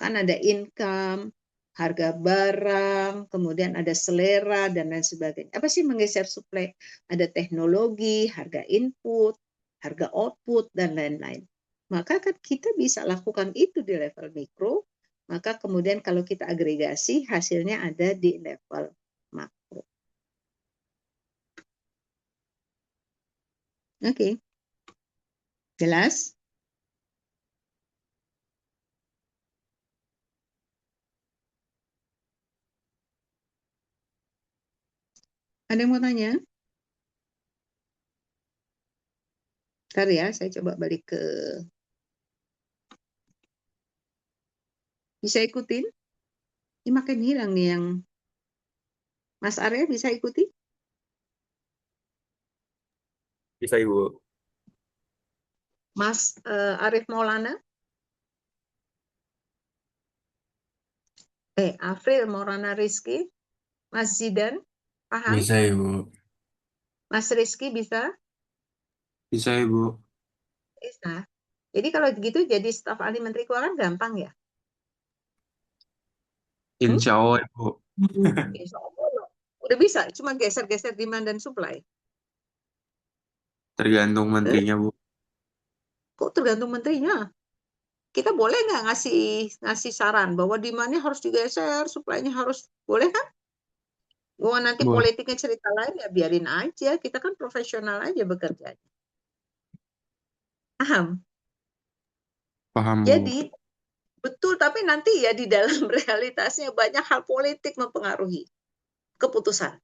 A: Kan ada income, harga barang, kemudian ada selera, dan lain sebagainya. Apa sih menggeser supply? Ada teknologi, harga input, harga output, dan lain-lain. Maka kan kita bisa lakukan itu di level mikro, maka kemudian kalau kita agregasi, hasilnya ada di level makro. Oke. Jelas? Ada yang mau tanya? Ntar ya, saya coba balik ke... Bisa ikutin? Ini makin hilang nih yang... Mas Arya bisa ikuti?
D: Bisa Ibu.
A: Mas Arif Maulana? Afril Maulana Rizky? Mas Zidan? Paham?
G: Bisa Ibu.
A: Mas Rizky bisa?
G: Bisa Ibu.
A: Bisa. Jadi kalau begitu jadi staf ahli Menteri Keuangan gampang ya?
G: Insya Allah Ibu.
A: Insya Allah. Udah bisa, cuma geser-geser demand dan supply.
G: Tergantung menterinya Bu.
A: Kok tergantung menterinya? Kita boleh nggak ngasih saran bahwa demand-nya harus digeser, supply-nya harus, boleh kan? Gua nanti
G: Boleh.
A: politiknya cerita lain ya biarin aja, kita kan profesional aja bekerja. Paham?
G: Paham Bu.
A: Jadi betul, tapi nanti ya di dalam realitasnya banyak hal politik mempengaruhi keputusan.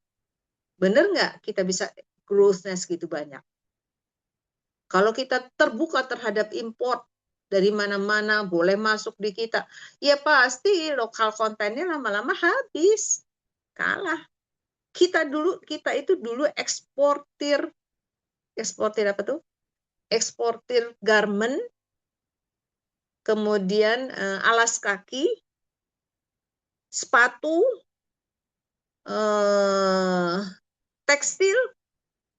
A: Bener nggak kita bisa growth-nya segitu banyak? Kalau kita terbuka terhadap import dari mana-mana boleh masuk di kita, ya pasti lokal kontennya lama-lama habis, kalah. Kita itu dulu eksportir apa tuh? Eksportir garment, kemudian alas kaki, sepatu, tekstil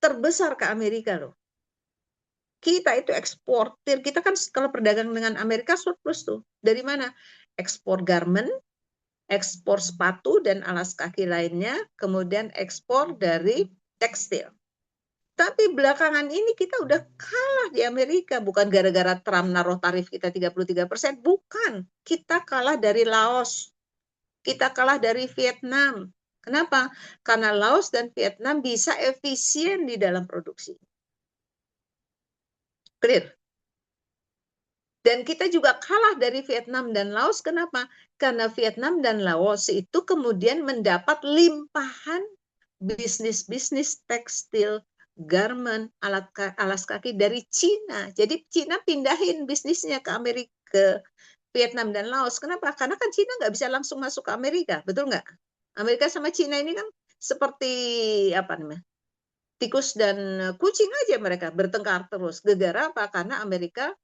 A: terbesar ke Amerika loh. Kita itu eksportir, kita kan kalau perdagang dengan Amerika surplus tuh. Dari mana? Ekspor garment, ekspor sepatu dan alas kaki lainnya, kemudian ekspor dari tekstil. Tapi belakangan ini kita udah kalah di Amerika, bukan gara-gara Trump naruh tarif kita 33%, bukan. Kita kalah dari Laos, kita kalah dari Vietnam. Kenapa? Karena Laos dan Vietnam bisa efisien di dalam produksi. Clear? Dan kita juga kalah dari Vietnam dan Laos. Kenapa? Karena Vietnam dan Laos itu kemudian mendapat limpahan bisnis-bisnis tekstil, garment, alas kaki dari Cina. Jadi Cina pindahin bisnisnya ke Amerika, ke Vietnam dan Laos. Kenapa? Karena kan Cina nggak bisa langsung masuk ke Amerika, betul nggak? Amerika sama Cina ini kan seperti apa namanya? Tikus dan kucing aja mereka bertengkar terus. Gegara apa? Karena Amerika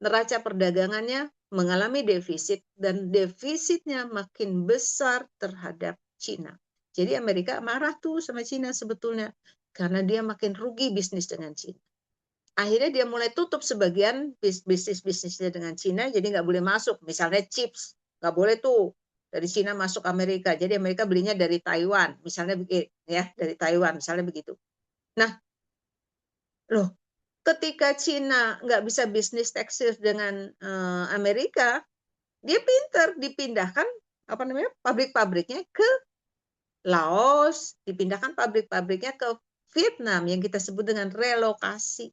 A: neraca perdagangannya mengalami defisit dan defisitnya makin besar terhadap Cina. Jadi Amerika marah tuh sama Cina sebetulnya karena dia makin rugi bisnis dengan Cina. Akhirnya dia mulai tutup sebagian bisnisnya dengan Cina, jadi nggak boleh masuk. Misalnya chips, nggak boleh tuh dari Cina masuk Amerika. Jadi Amerika belinya dari Taiwan, misalnya begitu ya, dari Taiwan, misalnya begitu. Nah, loh, ketika Cina nggak bisa bisnis tekstil dengan Amerika, dia pinter dipindahkan apa namanya pabrik-pabriknya ke Laos, dipindahkan pabrik-pabriknya ke Vietnam yang kita sebut dengan relokasi.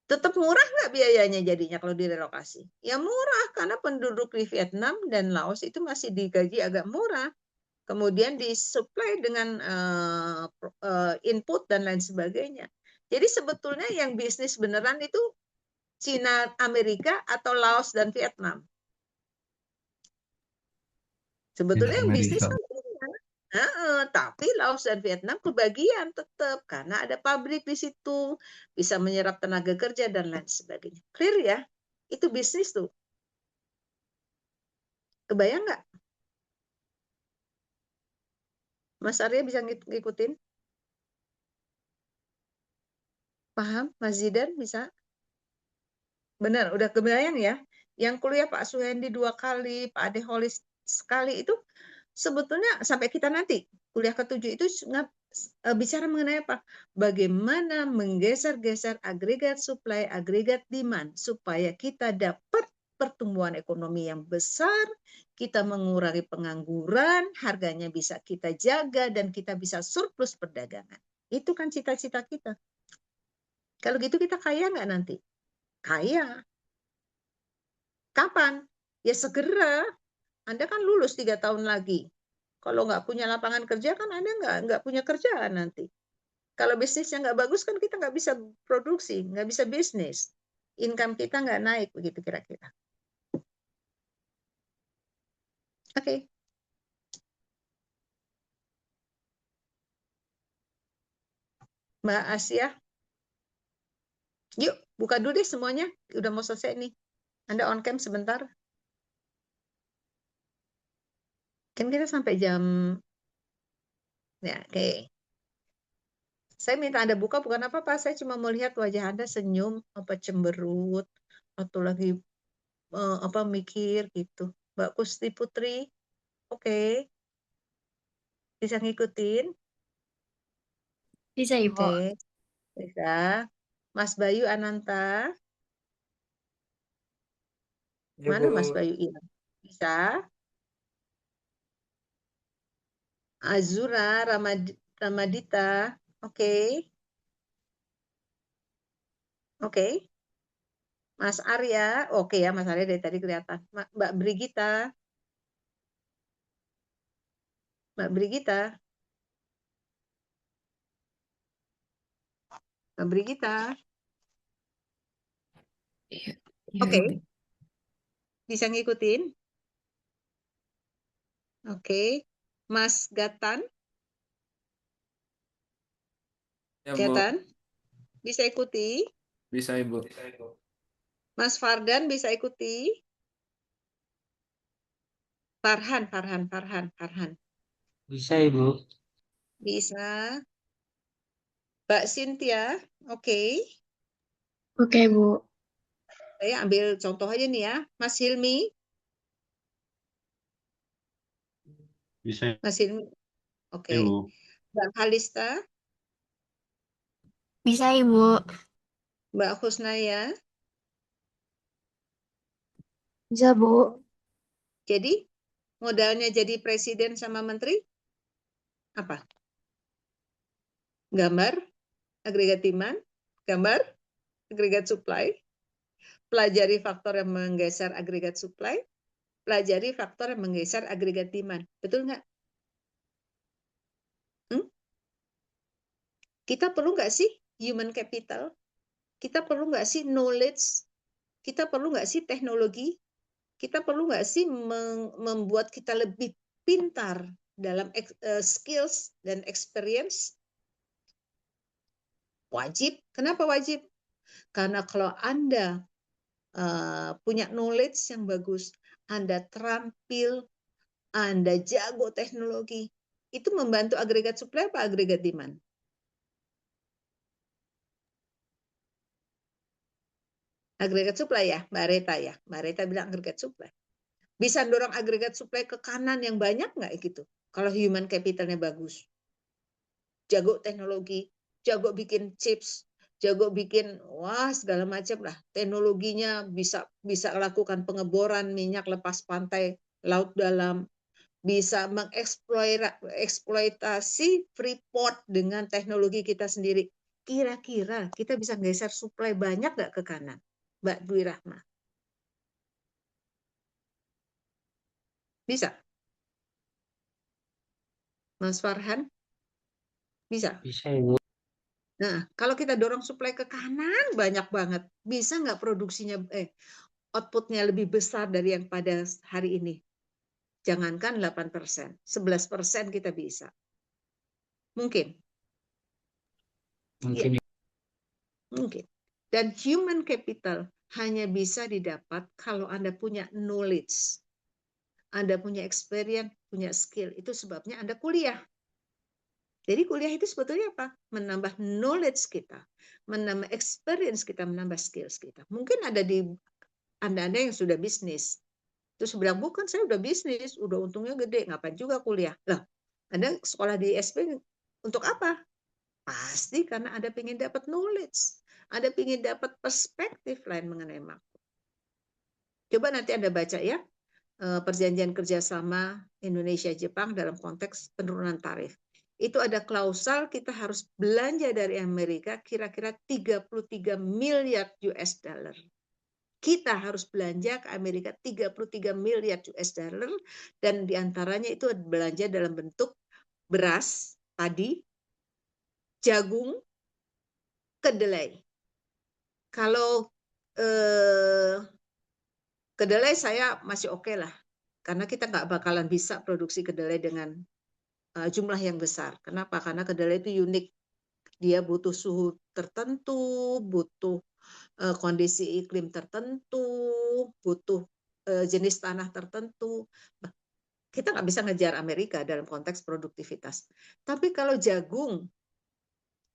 A: Tetap murah nggak biayanya jadinya kalau direlokasi? Ya murah karena penduduk di Vietnam dan Laos itu masih digaji agak murah. Kemudian disuplai dengan input dan lain sebagainya. Jadi sebetulnya yang bisnis beneran itu Cina, Amerika, atau Laos dan Vietnam. Sebetulnya yang bisnis
F: Amerika.
A: kan tapi Laos dan Vietnam kebagian tetap karena ada pabrik di situ, bisa menyerap tenaga kerja dan lain sebagainya. Clear ya? Itu bisnis tuh. Kebayang nggak? Mas Arya bisa ngikutin? Paham? Mas Zidan bisa? Benar, udah kebayang ya? Yang kuliah Pak Suhendi 2 kali, Pak Ade Holis sekali itu sebetulnya sampai kita nanti kuliah ke-7 itu bicara mengenai apa? Bagaimana menggeser-geser agregat supply, agregat demand supaya kita dapat pertumbuhan ekonomi yang besar, kita mengurangi pengangguran, harganya bisa kita jaga dan kita bisa surplus perdagangan. Itu kan cita-cita kita. Kalau gitu kita kaya nggak nanti? Kaya. Kapan? Ya segera. Anda kan lulus 3 tahun lagi. Kalau nggak punya lapangan kerja kan Anda nggak punya kerjaan nanti. Kalau bisnisnya nggak bagus kan kita nggak bisa produksi, nggak bisa bisnis. Income kita nggak naik begitu kira-kira. Oke. Mbak Asia. Yuk, buka dulu deh semuanya. Udah mau selesai nih. Anda on cam sebentar. Kan kita sampai jam... Ya, oke. Saya minta Anda buka bukan apa-apa. Saya cuma mau lihat wajah Anda senyum, apa cemberut, atau lagi apa mikir gitu. Mbak Kusti Putri, oke. Bisa ngikutin?
B: Bisa, Ibu.
A: Oke, bisa. Mas Bayu Ananta, mana Mas Bayu hilang? Bisa. Azura Ramadita, oke. Oke. Mas Arya, oke ya Mas Arya dari tadi kelihatan. Mbak Brigita. Mbak Brigita. Mbak Brigita.
B: Iya,
A: Oke.
B: Ibu.
A: Bisa ngikutin? Oke. Mas Gatan.
G: Ya, Bu.
A: Gatan. Bisa ikuti?
G: Bisa, Ibu.
A: Mas Fardan bisa ikuti? Farhan.
G: Bisa, Ibu.
A: Bisa. Mbak Cynthia, oke.
B: Oke, Bu.
A: Saya ambil contoh aja nih ya. Mas Hilmi.
G: Bisa,
A: Mas Hilmi, oke.
G: Ibu.
A: Mbak Kalista,
B: Bisa, Ibu.
A: Mbak Husnaya.
B: Bisa, Bu.
A: Jadi modalnya jadi presiden sama menteri apa? Gambar agregat demand, gambar agregat supply,
I: Pelajari faktor yang menggeser agregat supply, pelajari faktor yang menggeser agregat demand. Betul nggak? Kita perlu nggak sih human capital? Kita perlu nggak sih knowledge? Kita perlu nggak sih teknologi? Kita perlu nggak sih membuat kita lebih pintar dalam skills dan experience? Wajib. Kenapa wajib? Karena kalau Anda punya knowledge yang bagus, Anda terampil, Anda jago teknologi, itu membantu agregat supply apa agregat demand? Agregat supply ya, Mbak Reta ya. Mbak Reta bilang agregat supply. Bisa dorong agregat supply ke kanan yang banyak nggak gitu? Kalau human capitalnya bagus. Jago teknologi, jago bikin chips, jago bikin wah segala macam lah. Teknologinya bisa lakukan pengeboran minyak lepas pantai laut dalam, bisa mengeksploitasi Freeport dengan teknologi kita sendiri. Kira-kira kita bisa geser supply banyak nggak ke kanan, Mbak Dwi Rahma? Bisa. Mas Farhan? Bisa.
G: Bisa Ibu.
I: Nah, kalau kita dorong supply ke kanan banyak banget, bisa nggak produksinya, outputnya lebih besar dari yang pada hari ini? Jangankan 8%, 11% kita bisa. Mungkin.
G: Mungkin.
I: Mungkin. Dan human capital hanya bisa didapat kalau Anda punya knowledge, Anda punya experience, punya skill. Itu sebabnya Anda kuliah. Jadi kuliah itu sebetulnya apa? Menambah knowledge kita, menambah experience kita, menambah skills kita. Mungkin ada di Anda-Anda yang sudah bisnis. Terus bilang, bukan saya udah bisnis, udah untungnya gede, ngapain juga kuliah? Lah, Anda sekolah di SP untuk apa? Pasti karena Anda ingin dapat knowledge. Anda ingin dapat perspektif lain mengenai makro. Coba nanti Anda baca ya, perjanjian kerjasama Indonesia-Jepang dalam konteks penurunan tarif. Itu ada klausal kita harus belanja dari Amerika kira-kira 33 miliar US dollar. Kita harus belanja ke Amerika 33 miliar US dollar dan diantaranya itu belanja dalam bentuk beras, padi, jagung, kedelai. Kalau kedelai saya masih oke lah, karena kita nggak bakalan bisa produksi kedelai dengan jumlah yang besar. Kenapa? Karena kedelai itu unik. Dia butuh suhu tertentu, butuh kondisi iklim tertentu, butuh jenis tanah tertentu. Kita nggak bisa ngejar Amerika dalam konteks produktivitas. Tapi kalau jagung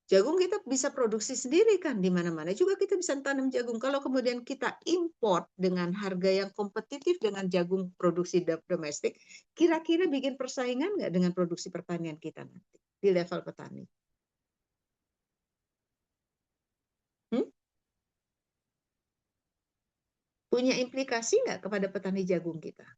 I: kita bisa produksi sendiri kan, di mana-mana juga kita bisa tanam jagung. Kalau kemudian kita import dengan harga yang kompetitif dengan jagung produksi domestik, kira-kira bikin persaingan nggak dengan produksi pertanian kita nanti di level petani? Punya implikasi nggak kepada petani jagung kita?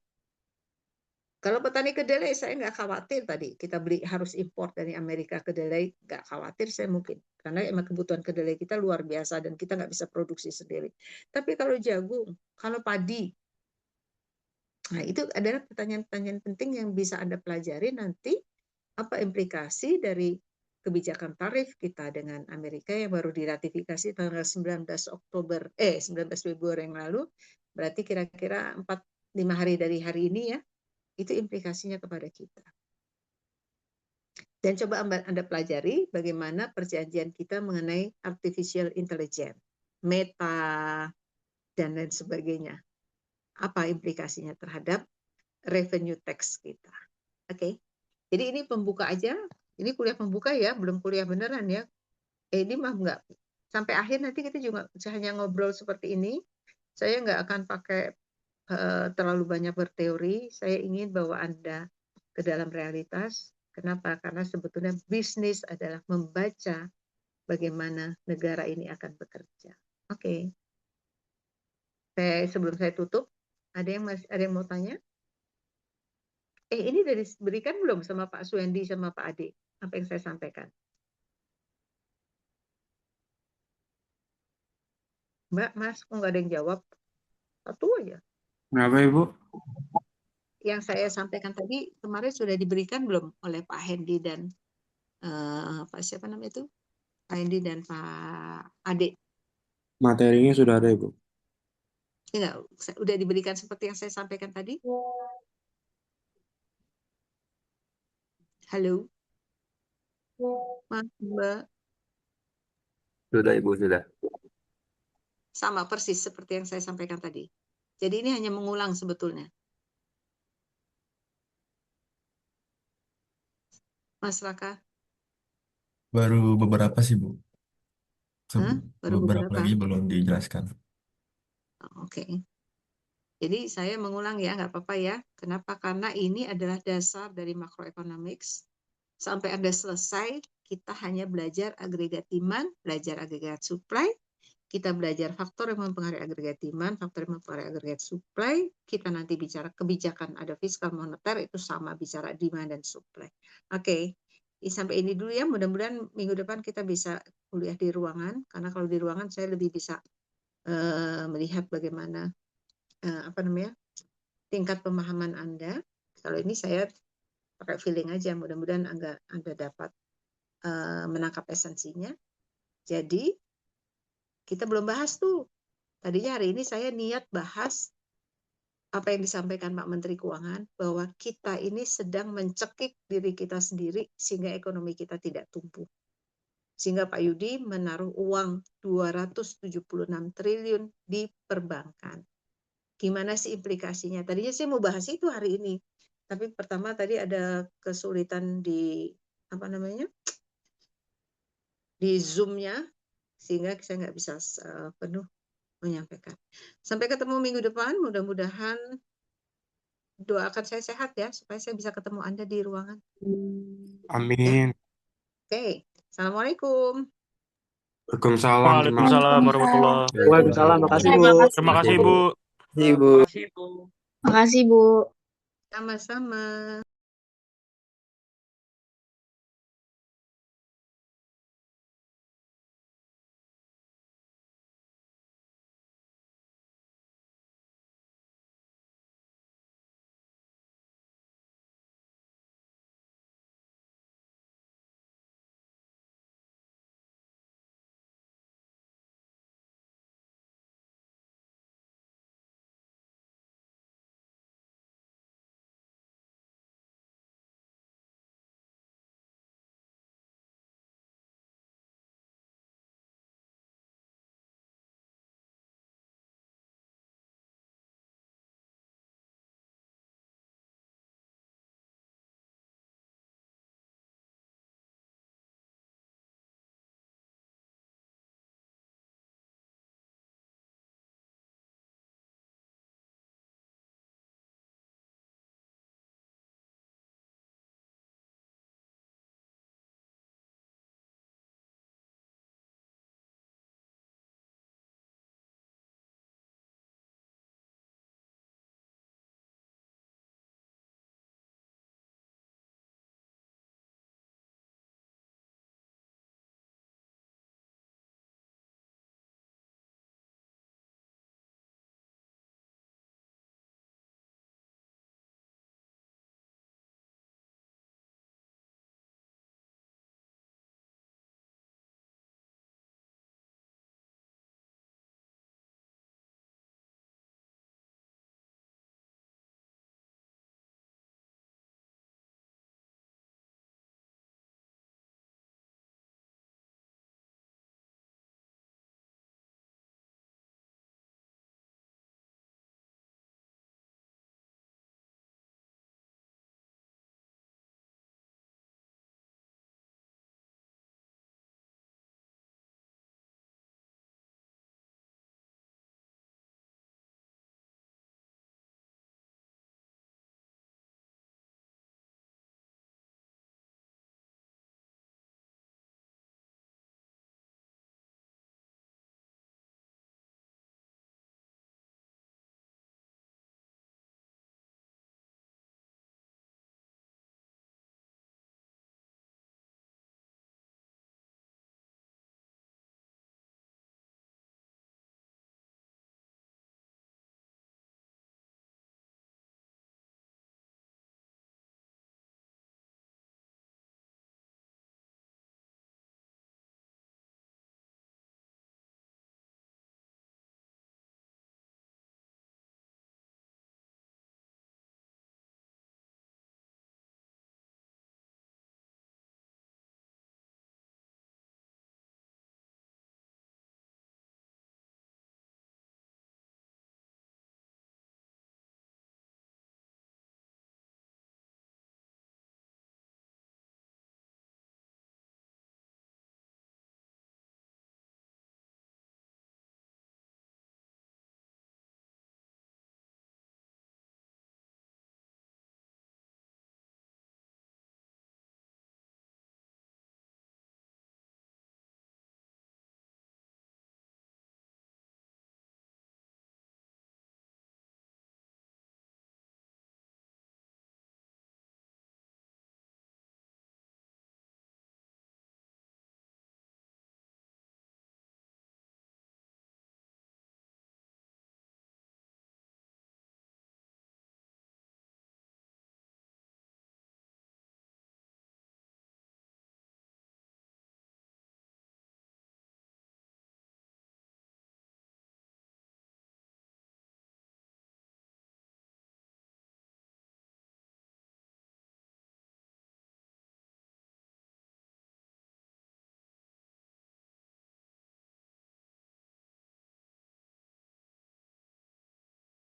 I: Kalau petani kedelai, saya nggak khawatir tadi. Kita beli harus import dari Amerika kedelai, nggak khawatir saya mungkin. Karena emang kebutuhan kedelai kita luar biasa dan kita nggak bisa produksi sendiri. Tapi kalau jagung, kalau padi, nah itu adalah pertanyaan-pertanyaan penting yang bisa Anda pelajari nanti. Apa implikasi dari kebijakan tarif kita dengan Amerika yang baru diratifikasi tanggal 19 Februari yang lalu. Berarti kira-kira 4-5 hari dari hari ini ya. Itu implikasinya kepada kita. Dan coba Anda pelajari bagaimana perjanjian kita mengenai artificial intelligence, meta, dan lain sebagainya. Apa implikasinya terhadap revenue tax kita. Oke. Jadi ini pembuka aja. Ini kuliah pembuka ya, belum kuliah beneran ya. Ini mah enggak. Sampai akhir nanti kita juga hanya ngobrol seperti ini. Saya nggak akan pakai terlalu banyak berteori. Saya ingin bawa Anda ke dalam realitas. Kenapa? Karena sebetulnya bisnis adalah membaca bagaimana negara ini akan bekerja. Oke. Sebelum saya tutup, ada yang mau tanya? Ini dari berikan belum sama Pak Suendi sama Pak Ade? Apa yang saya sampaikan?
A: Mbak, Mas, kok nggak ada yang jawab? Satu aja.
G: Kenapa Ibu?
A: Yang saya sampaikan tadi kemarin sudah diberikan belum oleh Pak Hendi dan Pak siapa namanya itu? Pak Hendi dan Pak Ade.
G: Materinya sudah ada Ibu.
A: Enggak, udah diberikan seperti yang saya sampaikan tadi? Halo, Mas, Mbak.
D: Sudah Ibu, sudah.
A: Sama persis seperti yang saya sampaikan tadi. Jadi ini hanya mengulang sebetulnya. Mas Raka,
F: Baru beberapa sih, Bu.
A: hah? Baru
F: Beberapa
A: beberapa.
F: lagi belum dijelaskan.
A: Oke. Jadi saya mengulang ya, nggak apa-apa ya. Kenapa? Karena ini adalah dasar dari macroeconomics. Sampai Anda selesai, kita hanya belajar agregat demand, belajar agregat supply, kita belajar faktor yang mempengaruhi agregat demand, faktor yang mempengaruhi agregat supply, kita nanti bicara kebijakan ada fiskal moneter, itu sama bicara demand dan supply. Oke, sampai ini dulu ya, mudah-mudahan minggu depan kita bisa kuliah di ruangan, karena kalau di ruangan saya lebih bisa melihat bagaimana tingkat pemahaman Anda. Kalau ini saya pakai feeling aja, mudah-mudahan Anda dapat menangkap esensinya. Jadi kita belum bahas tuh. Tadinya hari ini saya niat bahas apa yang disampaikan Pak Menteri Keuangan, bahwa kita ini sedang mencekik diri kita sendiri sehingga ekonomi kita tidak tumbuh. Sehingga Pak Yudi menaruh uang 276 triliun di perbankan. Gimana sih implikasinya? Tadinya saya mau bahas itu hari ini. Tapi pertama tadi ada kesulitan di di Zoom-nya, sehingga saya nggak bisa penuh menyampaikan. Sampai ketemu minggu depan, mudah-mudahan doakan saya sehat ya, supaya saya bisa ketemu Anda di ruangan.
G: Amin.
A: Oke, Assalamualaikum.
G: Waalaikumsalam.
J: Waalaikumsalam warahmatullahi wabarakatuh.
C: Waalaikumsalam. Makasih, Bu.
J: Terima kasih, Bu.
C: Makasih, Bu.
B: Makasih, Bu.
A: Sama-sama.